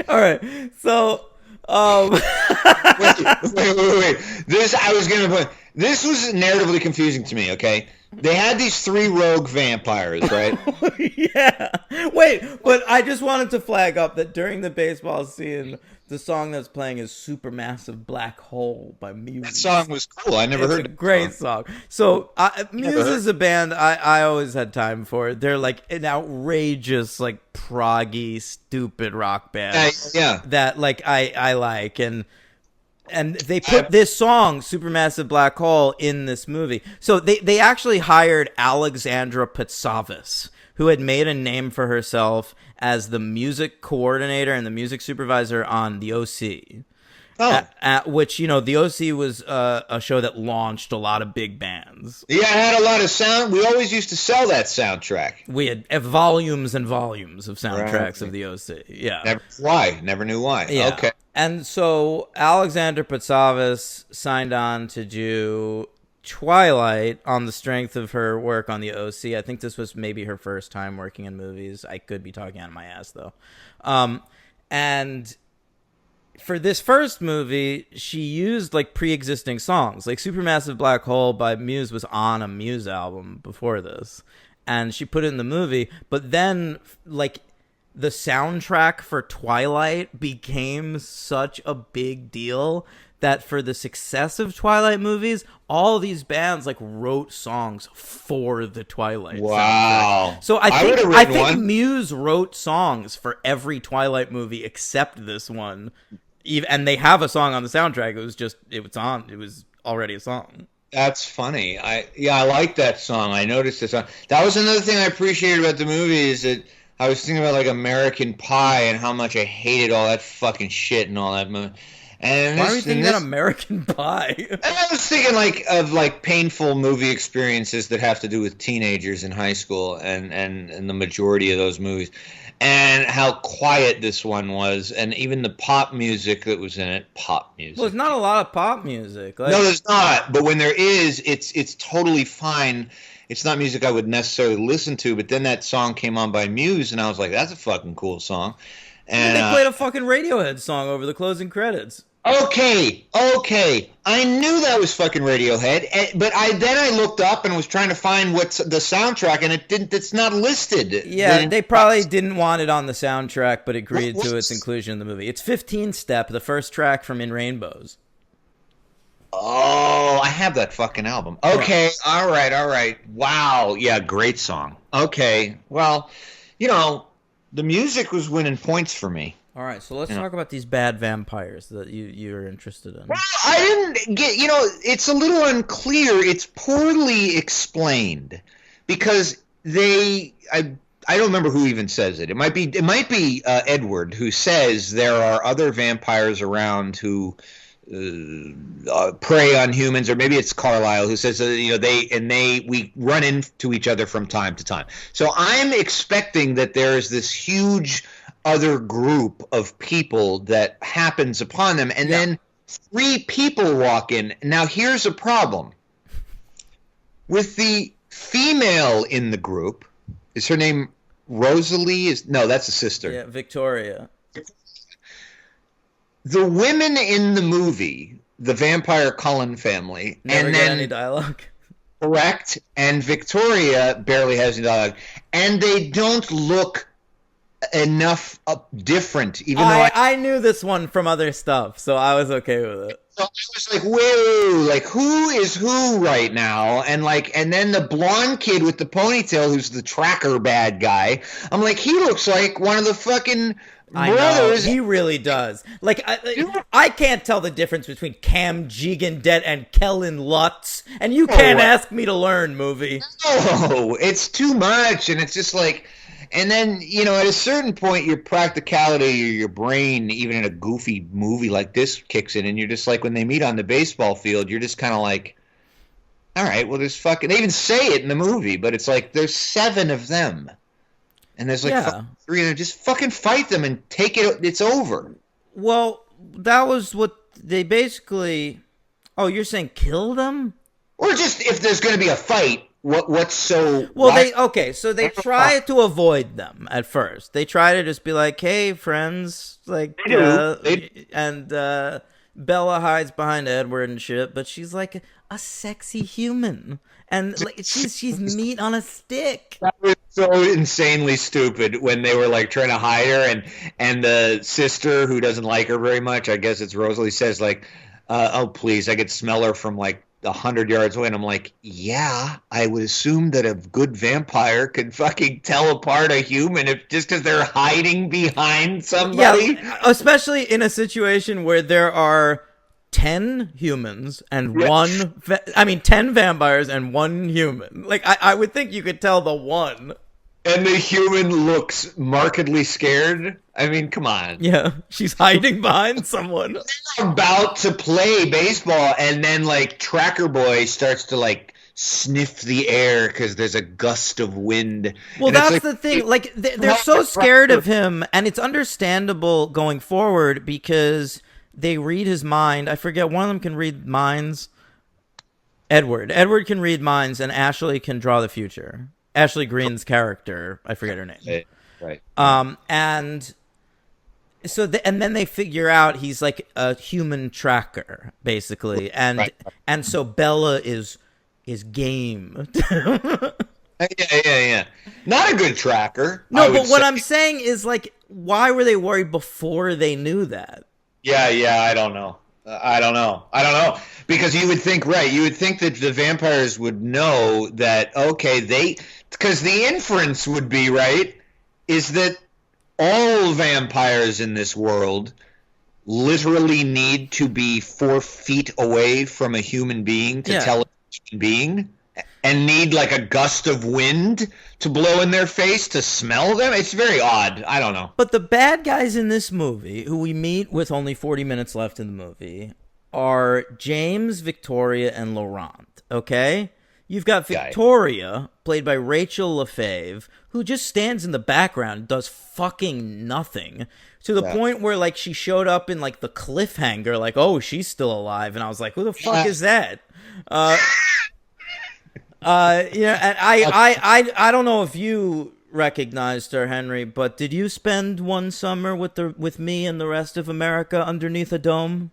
All right, so. Wait. This was narratively confusing to me. Okay. They had these 3 rogue vampires, right? Yeah. Wait, but I just wanted to flag up that during the baseball scene, the song that's playing is Supermassive Black Hole by Muse. That song was cool. I never heard it. It's a great song. So Muse is a band I always had time for. They're like an outrageous, like proggy, stupid rock band. Yeah. That like I like. And they put this song, Supermassive Black Hole, in this movie. So they actually hired Alexandra Patsavas, who had made a name for herself as the music coordinator and the music supervisor on The O.C. Which, you know, The O.C. was a show that launched a lot of big bands. Yeah, it had a lot of sound. We always used to sell that soundtrack. We had volumes and volumes of soundtracks of The O.C. Yeah. Never knew why. Yeah. Okay. And so Alexander Patsavas signed on to do Twilight on the strength of her work on The O.C. I think this was maybe her first time working in movies. I could be talking out of my ass, though. And for this first movie, she used like pre-existing songs. Like Supermassive Black Hole by Muse was on a Muse album before this. And she put it in the movie. But then, like, the soundtrack for Twilight became such a big deal that for the success of Twilight movies, all these bands like wrote songs for the Twilight soundtrack. So I think Muse wrote songs for every Twilight movie except this one. And they have a song on the soundtrack. It was already a song. That's funny. I like that song. I noticed this song. That was another thing I appreciated about the movie is that I was thinking about like American Pie and how much I hated all that fucking shit and all that. And why are you thinking that American Pie? And I was thinking of painful movie experiences that have to do with teenagers in high school and the majority of those movies. And how quiet this one was, and even the pop music that was in it. Pop music. Well, there's not a lot of pop music. No, there's not. But when there is, it's totally fine. it's not music I would necessarily listen to. But then that song came on by Muse, and I was like, that's a fucking cool song. And they played a fucking Radiohead song over the closing credits. Okay, I knew that was fucking Radiohead, but then I looked up and was trying to find what's the soundtrack, and it's not listed. Yeah, they probably didn't want it on the soundtrack, but agreed to its inclusion in the movie. It's 15 Step, the first track from In Rainbows. Oh, I have that fucking album. Okay, yeah. All right. Wow, yeah, great song. Okay, well, the music was winning points for me. All right, so let's talk about these bad vampires that you're interested in. Well, I didn't get, it's a little unclear. It's poorly explained because I don't remember who even says it. It might be Edward who says there are other vampires around who prey on humans, or maybe it's Carlisle who says we run into each other from time to time. So I'm expecting that there is this huge other group of people that happens upon them, and then 3 people walk in. Now here's a problem with the female in the group. Is her name Rosalie? No, that's a sister. Yeah, Victoria. The women in the movie, the Vampire Cullen family, never get any dialogue. Correct, and Victoria barely has any dialogue, and they don't look enough different, even though I knew this one from other stuff, so I was okay with it. So I was like, whoa, like who is who right now? And then the blonde kid with the ponytail, who's the tracker bad guy, I'm like, he looks like one of the fucking brothers. I know, he really does. Like, I can't tell the difference between Cam Gigandet and Kellen Lutz, and you can't ask me to learn, movie. No, it's too much, and it's just like. And then, at a certain point, your practicality or your brain, even in a goofy movie like this, kicks in. And you're just like, when they meet on the baseball field, you're just kind of like, all right, well, there's fucking... They even say it in the movie, but it's like, there's 7 of them. And there's 3 of them. Just fucking fight them and take it. It's over. Well, that was what they basically... Oh, you're saying kill them? Or just, if there's going to be a fight... What's so... Well, they try to avoid them at first. They try to just be like, hey, friends, like, and Bella hides behind Edward and shit, but she's like a sexy human. And like, she's meat on a stick. That was so insanely stupid when they were like trying to hide her, and the sister who doesn't like her very much, I guess it's Rosalie, says like, oh, please, I could smell her from like 100 yards away, and I'm like, yeah, I would assume that a good vampire could fucking tell apart a human just because they're hiding behind somebody. Yeah, especially in a situation where there are 10 humans and 10 vampires and 1 human. Like, I would think you could tell the one. And the human looks markedly scared. I mean, come on. Yeah, she's hiding behind someone. They're about to play baseball, and then, like, Tracker Boy starts to, like, sniff the air because there's a gust of wind. Well, that's the thing. Like, they're so scared of him, and it's understandable going forward because they read his mind. I forget, one of them can read minds. Edward can read minds, and Ashley can draw the future. Ashley Greene's character, I forget her name. Right. And so, and then they figure out he's like a human tracker, basically, and so Bella is game. Yeah. Not a good tracker. No, but what I'm saying is, like, why were they worried before they knew that? Yeah, I don't know. I don't know. Because you would think that the vampires would know that, okay, because the inference would be, right, is that all vampires in this world literally need to be 4 feet away from a human being to tell a human being, and need like a gust of wind to blow in their face to smell them. It's very odd. I don't know. But the bad guys in this movie, who we meet with only 40 minutes left in the movie, are James, Victoria, and Laurent, okay? You've got Victoria, played by Rachel Lefebvre, who just stands in the background, does fucking nothing, to the point where, like, she showed up in, like, the cliffhanger, like, oh, she's still alive, and I was like, who the fuck is that? And I don't know if you recognized her, Henry, but did you spend one summer with me and the rest of America underneath a dome?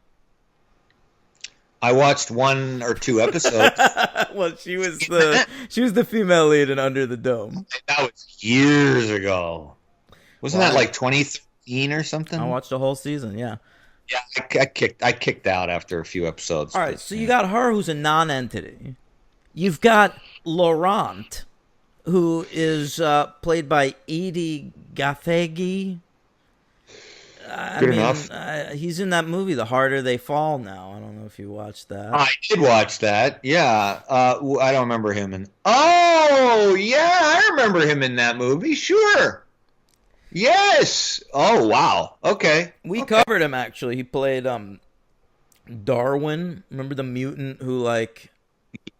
I watched 1 or 2 episodes. Well, she was the female lead in Under the Dome. That was years ago. Wasn't that like 2013 or something? I watched the whole season. Yeah. Yeah, I kicked out after a few episodes. All right, so you got her, who's a non-entity. You've got Laurent, who is played by Edie Gathegi. Good enough. He's in that movie, The Harder They Fall. Now, I don't know if you watched that. I did watch that. Yeah, I don't remember him in. Oh, yeah, I remember him in that movie. Sure. Yes. Oh, wow. Okay. We covered him actually. He played Darwin. Remember the mutant who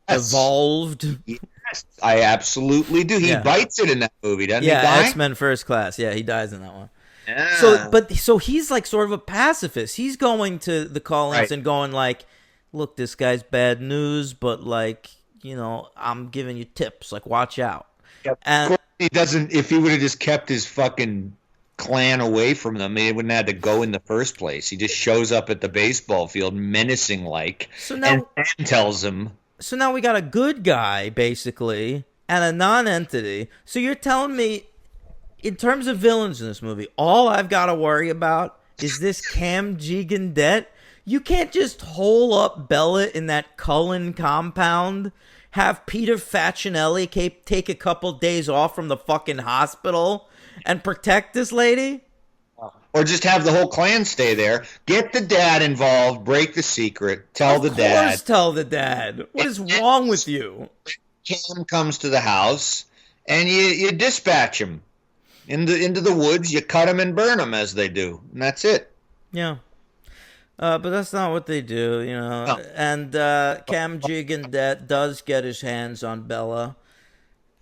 evolved? Yes, I absolutely do. He bites it in that movie, doesn't he? Yeah, X-Men First Class. Yeah, he dies in that one. Yeah. So he's like sort of a pacifist. He's going to the call-ins and going like, look, this guy's bad news, but I'm giving you tips. Like, watch out. Yep. And he doesn't. If he would have just kept his fucking clan away from them, he wouldn't have had to go in the first place. He just shows up at the baseball field, menacing like, and tells him. So now we got a good guy basically and a non-entity. So you're telling me, in terms of villains in this movie, all I've got to worry about is this Cam Gigandet. You can't just hole up Bella in that Cullen compound, have Peter Facinelli take a couple days off from the fucking hospital and protect this lady? Or just have the whole clan stay there. Get the dad involved, break the secret, tell the dad. Of course tell the dad. What is wrong with you? Cam comes to the house, and you dispatch him into the woods. You cut him and burn him, as they do, and that's it. Yeah. But that's not what they do, No. And Cam Gigandet does get his hands on Bella,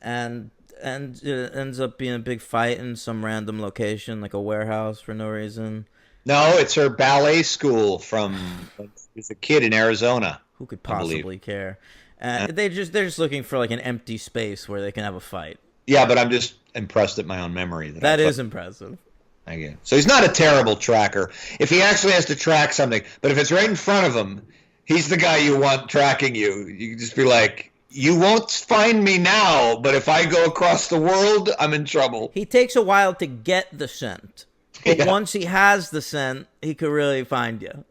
and it ends up being a big fight in some random location, like a warehouse for no reason. No, it's her ballet school from when she was a kid in Arizona. Who could possibly care? They're just looking for like an empty space where they can have a fight. Yeah, but I'm just impressed at my own memory. That is impressive. Again. So he's not a terrible tracker. If he actually has to track something, but if it's right in front of him, he's the guy you want tracking you. You can just be like, you won't find me now, but if I go across the world, I'm in trouble. He takes a while to get the scent. But once he has the scent, he could really find you.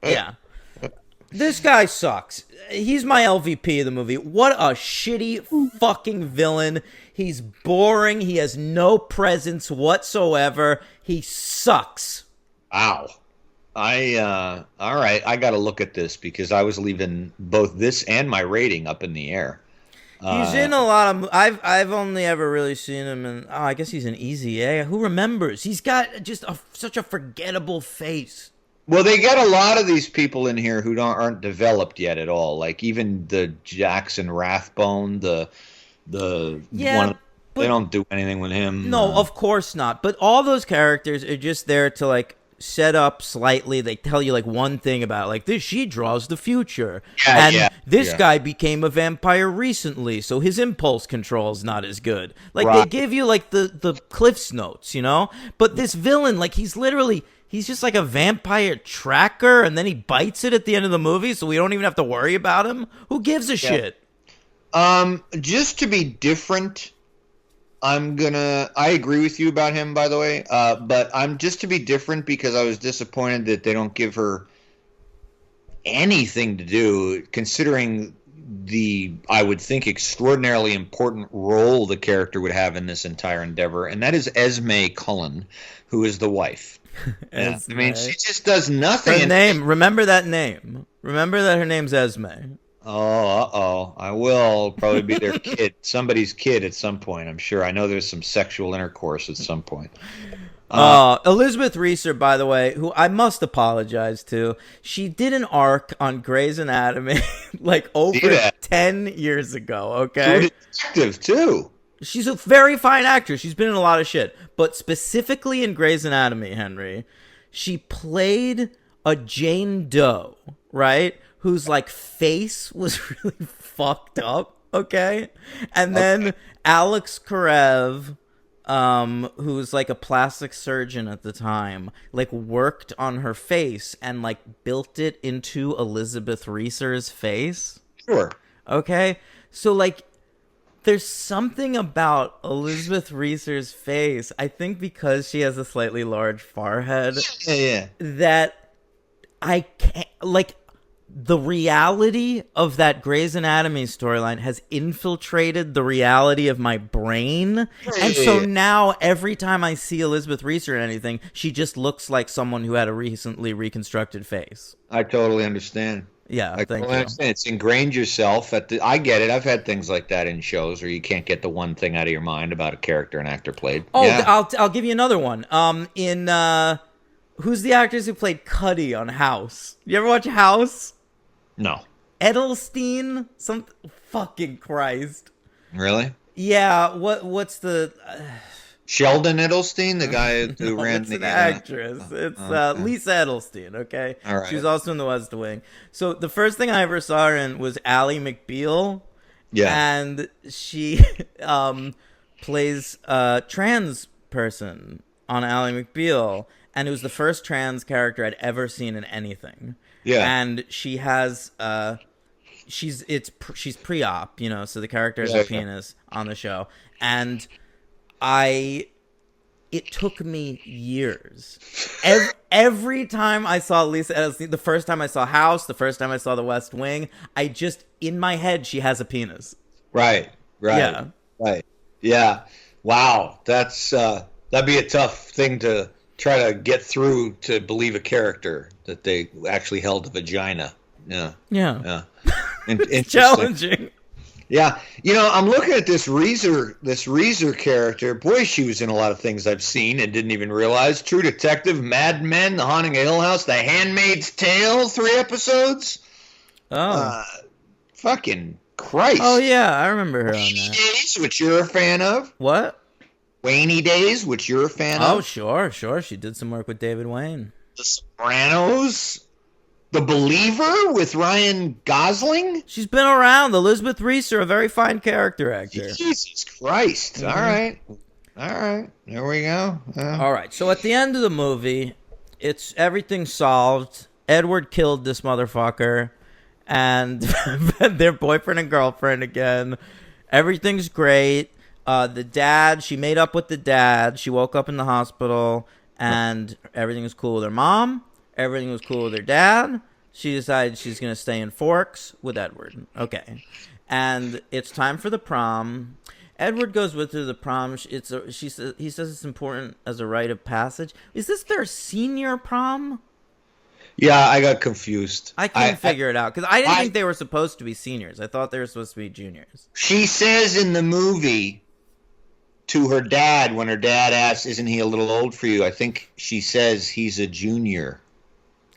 Yeah. This guy sucks. He's my LVP of the movie. What a shitty fucking villain. He's boring. He has no presence whatsoever. He sucks. Wow. All right. I got to look at this because I was leaving both this and my rating up in the air. He's in a lot of. I've only ever really seen him in. Oh, I guess he's in Easy A. Who remembers? He's got just such a forgettable face. Well, they got a lot of these people in here who aren't developed yet at all. Like even the Jackson Rathbone, the one. They don't do anything with him. No, of course not. But all those characters are just there to like set up slightly. They tell you like one thing about like this. She draws the future, this guy became a vampire recently, so his impulse control is not as good. Like they give you like the Cliff's Notes, But this villain, like he's just like a vampire tracker, and then he bites it at the end of the movie, so we don't even have to worry about him. Who gives a shit? Just to be different. I agree with you about him, by the way, but I'm just to be different because I was disappointed that they don't give her anything to do, considering I would think, extraordinarily important role the character would have in this entire endeavor, and that is Esme Cullen, who is the wife. I mean, she just does nothing. Her name, remember that name. Remember that her name's Esme. Oh, I will probably be their kid, somebody's kid at some point, I'm sure. I know there's some sexual intercourse at some point. Elizabeth Reeser, by the way, who I must apologize to, she did an arc on Grey's Anatomy like over 10 years ago, okay? True Detective, too. She's a very fine actress. She's been in a lot of shit. But specifically in Grey's Anatomy, Henry, she played a Jane Doe, right? whose like face was really fucked up. Okay, and then Alex Karev, who's like a plastic surgeon at the time, like worked on her face and like built it into Elizabeth Reeser's face. Sure. Okay, so like there's something about Elizabeth Reeser's face, I think because she has a slightly large forehead, that I can't, like, the reality of that Grey's Anatomy storyline has infiltrated the reality of my brain. And so now every time I see Elizabeth Reeser in anything, she just looks like someone who had a recently reconstructed face. I totally understand. Yeah, I thank totally you. understand. It's ingrained yourself. I get it. I've had things like that in shows where you can't get the one thing out of your mind about a character an actor played. Oh, yeah. I'll give you another one. Who's the actors who played Cuddy on House? You ever watch House? No. Edelstein? Fucking Christ. Really? Yeah, what's the... Sheldon Edelstein, the guy who ran it's the... an actress. It's Lisa Edelstein, okay? All right. She was also in The West Wing. So the first thing I ever saw her in was Ally McBeal. Yeah. And she plays a trans person on Ally McBeal. And it was the first trans character I'd ever seen in anything. Yeah. And she has... she's pre-op, you know, so the character has a penis on the show. And... it took me years. Every time I saw Lisa Edelstein, the first time I saw House, the first time I saw The West Wing, I just, in my head, she has a penis. Right. Yeah. Right. Yeah. Wow. That'd be a tough thing to try to get through to believe a character that they actually held a vagina. Yeah. Yeah. It's challenging. Yeah, you know, I'm looking at this Reeser character. Boy, she was in a lot of things I've seen and didn't even realize. True Detective, Mad Men, The Haunting of Hill House, The Handmaid's Tale, 3 episodes. Oh. Fucking Christ. Oh, yeah, I remember her on Rainy that. Days, which you're a fan of. What? Rainy Days, which you're a fan of. Oh, sure. She did some work with David Wayne. The Sopranos. The Believer with Ryan Gosling? She's been around. Elizabeth Reeser, a very fine character actor. Jesus Christ. Mm-hmm. All right. There we go. All right. So at the end of the movie, everything's solved. Edward killed this motherfucker. And they're boyfriend and girlfriend again. Everything's great. The dad, she made up with the dad. She woke up in the hospital. And everything was cool with her mom. Everything was cool with her dad. She decided she's going to stay in Forks with Edward. Okay. And it's time for the prom. Edward goes with her to the prom. He says it's important as a rite of passage. Is this their senior prom? Yeah, I got confused. I couldn't figure it out because I didn't think they were supposed to be seniors. I thought they were supposed to be juniors. She says in the movie to her dad, when her dad asks, "Isn't he a little old for you?" I think she says he's a junior.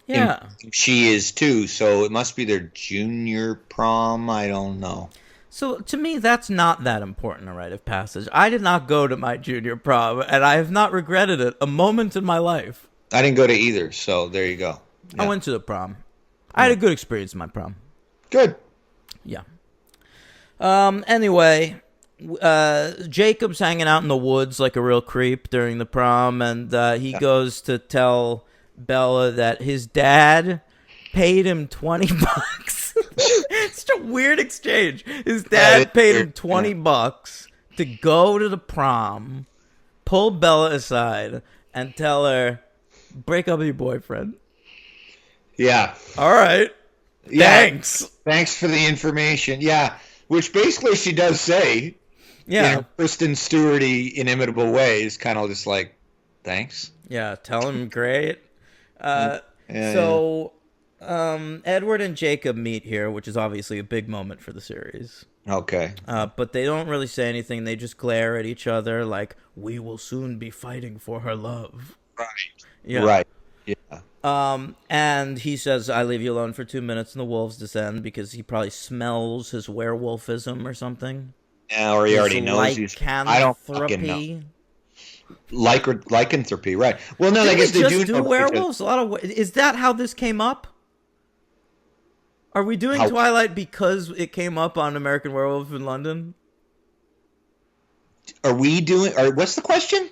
Yeah. She is too, so it must be their junior prom. I don't know. So to me, that's not that important a rite of passage. I did not go to my junior prom, and I have not regretted it a moment in my life. I didn't go to either, so there you go. Yeah. I went to the prom. I had a good experience in my prom. Good. Yeah. Anyway, Jacob's hanging out in the woods like a real creep during the prom, and he goes to tell Bella that his dad paid him $20. It's such a weird exchange. His dad paid him $20 to go to the prom, pull Bella aside, and tell her, break up with your boyfriend. Yeah. All right. Yeah. Thanks for the information. Yeah. Which basically she does say. Yeah. In a Kristen Stewart-y, inimitable way. Is kind of just like, thanks. Yeah. Tell him great. Edward and Jacob meet here, which is obviously a big moment for the series. Okay. But they don't really say anything. They just glare at each other like, we will soon be fighting for her love. Right. Yeah. Right. Yeah. And he says, I leave you alone for 2 minutes and the wolves descend because he probably smells his werewolfism or something. Yeah, or he already knows he's... I don't fucking know. Lycanthropy, right. Well, no, I guess they do werewolves? A lot of... Is that how this came up? Are we doing Twilight because it came up on American Werewolf in London? Are we doing? Or what's the question?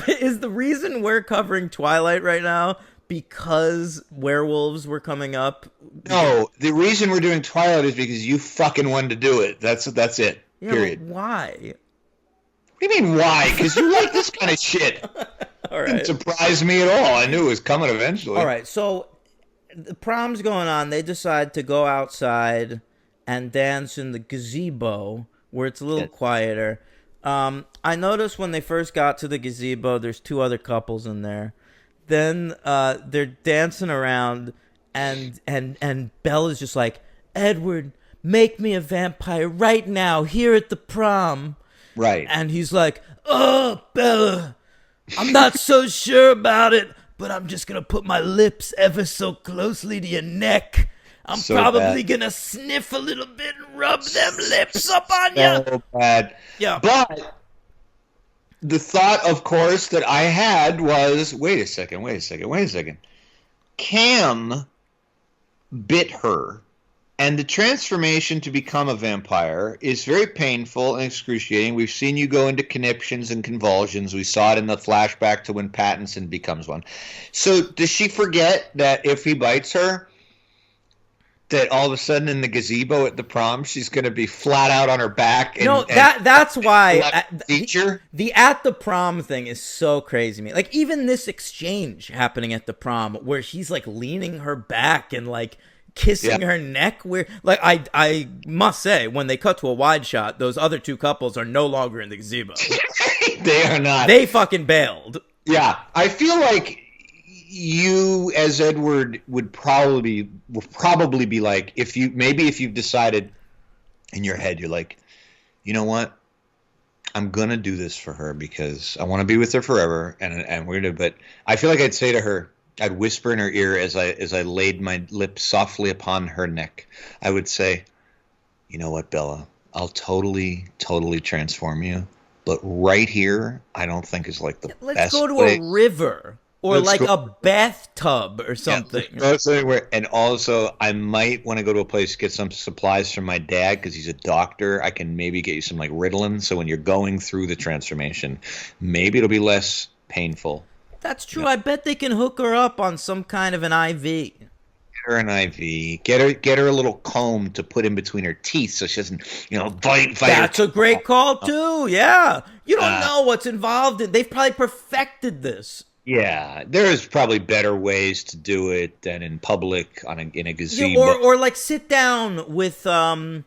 Is the reason we're covering Twilight right now because werewolves were coming up? No, the reason we're doing Twilight is because you fucking wanted to do it. That's it. Yeah, period. Why? What do you mean why? Because you like this kind of shit. All right. It didn't surprise me at all. I knew it was coming eventually. All right, so the prom's going on. They decide to go outside and dance in the gazebo where it's a little quieter. I noticed when they first got to the gazebo, there's two other couples in there. Then they're dancing around, and Bella's just like, Edward, make me a vampire right now, here at the prom. Right. And he's like, oh, Bella, I'm not so sure about it, but I'm just going to put my lips ever so closely to your neck. I'm so probably going to sniff a little bit and rub them lips up on you. So bad. Yeah. But the thought, of course, that I had was, wait a second. Cam bit her, and the transformation to become a vampire is very painful and excruciating. We've seen you go into conniptions and convulsions. We saw it in the flashback to when Pattinson becomes one. So does she forget that if he bites her, that all of a sudden in the gazebo at the prom, she's going to be flat out on her back? That's why the at the prom thing is so crazy to me. Like, even this exchange happening at the prom where he's like leaning her back and like kissing her neck, where like I must say, when they cut to a wide shot, those other two couples are no longer in the gazebo. They are not. They fucking bailed. Yeah, I feel like you as Edward would probably be like, if you've decided in your head, you're like, you know what, I'm gonna do this for her because I want to be with her forever, and we're gonna. But I feel like I'd say to her, I'd whisper in her ear as I laid my lips softly upon her neck, I would say, you know what, Bella, I'll totally transform you, but right here, I don't think is like the best. Let's go to place. A river. Or like a bathtub or something. Yeah, anywhere. And also, I might want to go to a place to get some supplies from my dad because he's a doctor. I can maybe get you some like Ritalin. So when you're going through the transformation, maybe it'll be less painful. That's true. Yeah. I bet they can hook her up on some kind of an IV. Get her an IV. Get her a little comb to put in between her teeth so she doesn't, bite. That's a great call too. Yeah. You don't know what's involved in. They've probably perfected this. Yeah, there's probably better ways to do it than in public in a gazebo. Yeah, or like sit down with Ashley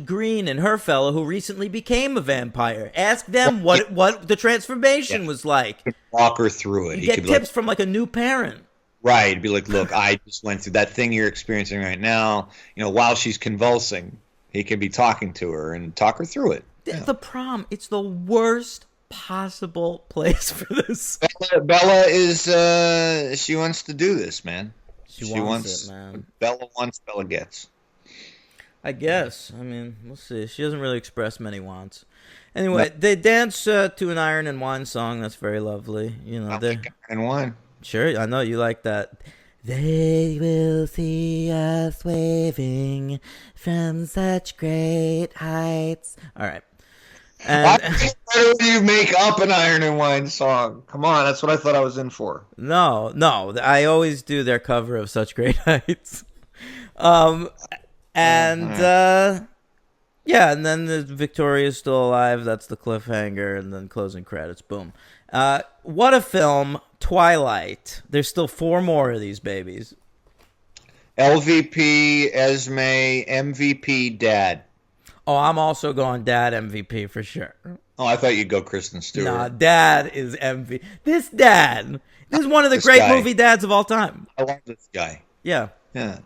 Greene and her fellow who recently became a vampire. Ask them what the transformation was like. Walk her through it. You get tips from like a new parent. Right. He'd be like, look, I just went through that thing you're experiencing right now. While she's convulsing, he can be talking to her and talk her through it. The prom, it's the worst possible place for this. Bella is she wants to do this, man. She wants it, man. Bella wants, Bella gets. I guess. I mean, we'll see. She doesn't really express many wants. Anyway, they dance to an Iron and Wine song. That's very lovely. Iron and Wine. Sure, I know you like that. They will see us waving from such great heights. All right. Why do you make up an Iron and Wine song? Come on, that's what I thought I was in for. No, I always do their cover of Such Great Heights. And then Victoria's still alive. That's the cliffhanger, and then closing credits. Boom. What a film, Twilight. There's still 4 more of these babies. LVP, Esme, MVP, Dad. Oh, I'm also going Dad MVP for sure. Oh, I thought you'd go Kristen Stewart. Nah, Dad is MVP. This is one of the great movie dads of all time. I love this guy. Yeah. Yeah.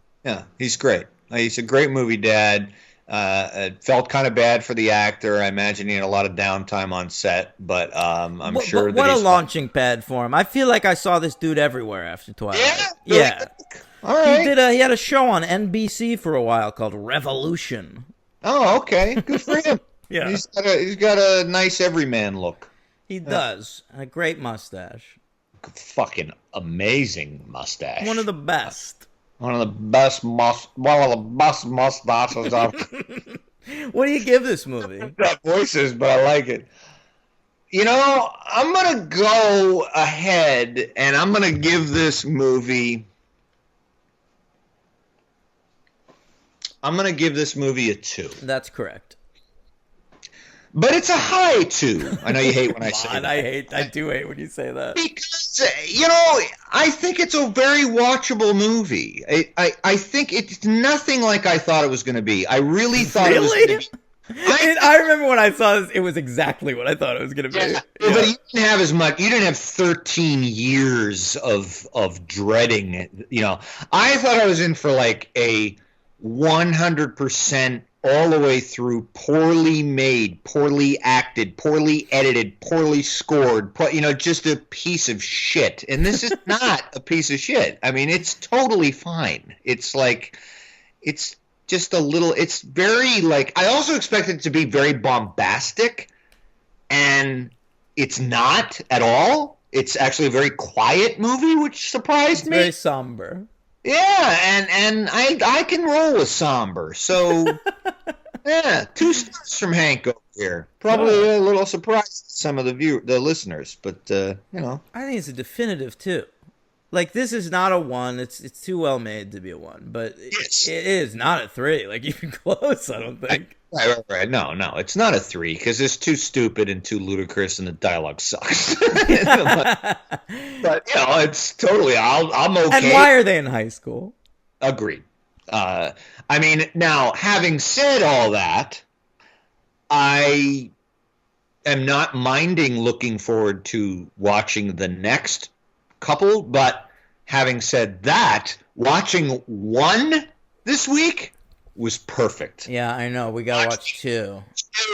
He's great. He's a great movie dad. It felt kind of bad for the actor. I imagine he had a lot of downtime on set, but I'm sure that what a launching pad for him. I feel like I saw this dude everywhere after Twilight. Yeah. All right. He had a show on NBC for a while called Revolution. Oh, okay. Good for him. Yeah. He's got a nice everyman look. He does. A great mustache. Fucking amazing mustache. One of the best. One of the best mustaches I've What do you give this movie? got voices, but I like it. You know, I'm going to go ahead and I'm going to give this movie a 2. That's correct. But it's a high 2. I know you hate when I say that. I do hate when you say that. Because, you know, I think it's a very watchable movie. I think it's nothing like I thought it was going to be. I really thought it was going to be. I remember when I saw this, it was exactly what I thought it was going to be. Yeah. But you didn't have as much. You didn't have 13 years of dreading it. You know, I thought I was in for like a 100% all the way through, poorly made, poorly acted, poorly edited, poorly scored, just a piece of shit. And this is not a piece of shit. I mean, it's totally fine. It's like, it's just a little, it's very like, I also expected it to be very bombastic, and it's not at all. It's actually a very quiet movie, which surprised me. Very somber. Yeah, and I can roll with somber. So, yeah, 2 stars from Hank over here. Probably a little surprised to some of the listeners, but you know, I think it's a definitive 2. Like, this is not a 1. It's too well made to be a 1, but Yes. it is not a 3. Like, even close, I don't think. Right. No, it's not a 3 because it's too stupid and too ludicrous, and the dialogue sucks. but you know, it's totally. I'm okay. And why are they in high school? Agreed. I mean, now having said all that, I am not minding looking forward to watching the next couple. But having said that, watching 1 this week was perfect. Yeah, I know. We gotta watch 2.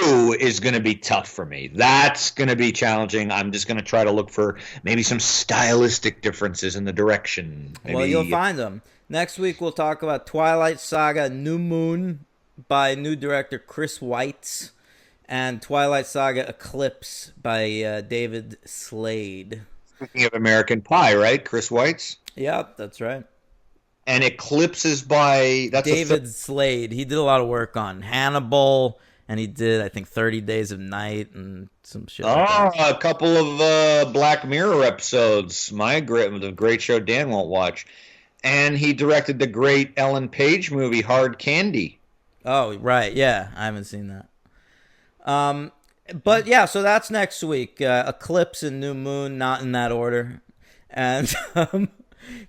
2 is going to be tough for me. That's going to be challenging. I'm just going to try to look for maybe some stylistic differences in the direction. Maybe. Well, you'll find them. Next week, we'll talk about Twilight Saga New Moon by new director Chris Weitz, and Twilight Saga Eclipse by David Slade. Speaking of American Pie, right? Chris Weitz? Yep, that's right. And Eclipse is by... That's David Slade. He did a lot of work on Hannibal, and he did, I think, 30 Days of Night and some shit like that. A couple of Black Mirror episodes. The great show Dan won't watch. And he directed the great Ellen Page movie, Hard Candy. Oh, right. Yeah, I haven't seen that. But, yeah, so that's next week. Eclipse and New Moon, not in that order. And...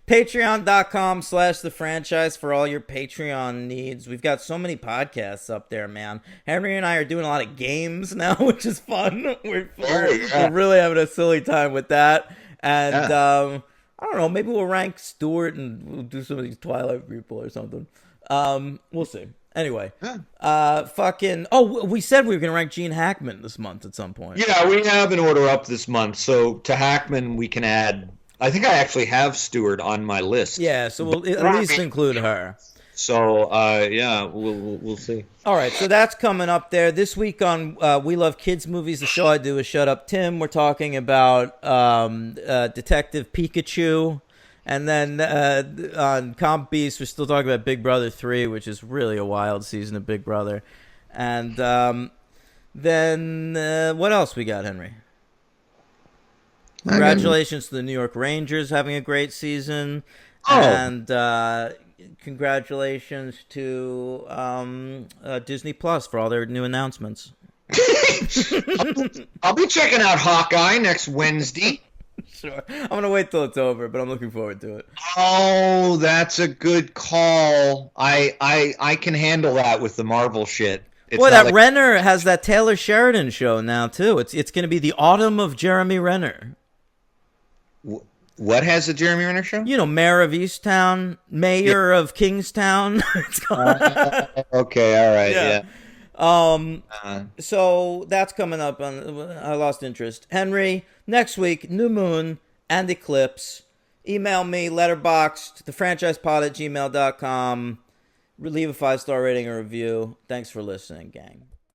Patreon.com/thefranchise for all your Patreon needs. We've got so many podcasts up there, man. Henry and I are doing a lot of games now, which is fun. We're really having a silly time with that. And I don't know, maybe we'll rank Stewart and we'll do some of these Twilight people or something. We'll see. Anyway, we said we were going to rank Gene Hackman this month at some point. Yeah, we have an order up this month. So to Hackman, we can add... I think I actually have Stewart on my list. Yeah, so we'll at least include her. So, yeah, we'll see. All right, so that's coming up there. This week on We Love Kids Movies, the show I do is Shut Up Tim. We're talking about Detective Pikachu. And then on Comp Beast, we're still talking about Big Brother 3, which is really a wild season of Big Brother. And then what else we got, Henry? Congratulations to the New York Rangers having a great season. Oh. And congratulations to Disney Plus for all their new announcements. I'll be checking out Hawkeye next Wednesday. Sure. I'm going to wait till it's over, but I'm looking forward to it. Oh, that's a good call. I can handle that with the Marvel shit. Boy, that Renner has that Taylor Sheridan show now, too. It's going to be the autumn of Jeremy Renner. What has the Jeremy Renner show? You know, Mayor of Easttown, Mayor of Kingstown. Okay, all right, yeah. So that's coming up. I lost interest. Henry, next week, New Moon and Eclipse. Email me, letterboxd, thefranchisepod@gmail.com. Leave a 5-star rating or review. Thanks for listening, gang.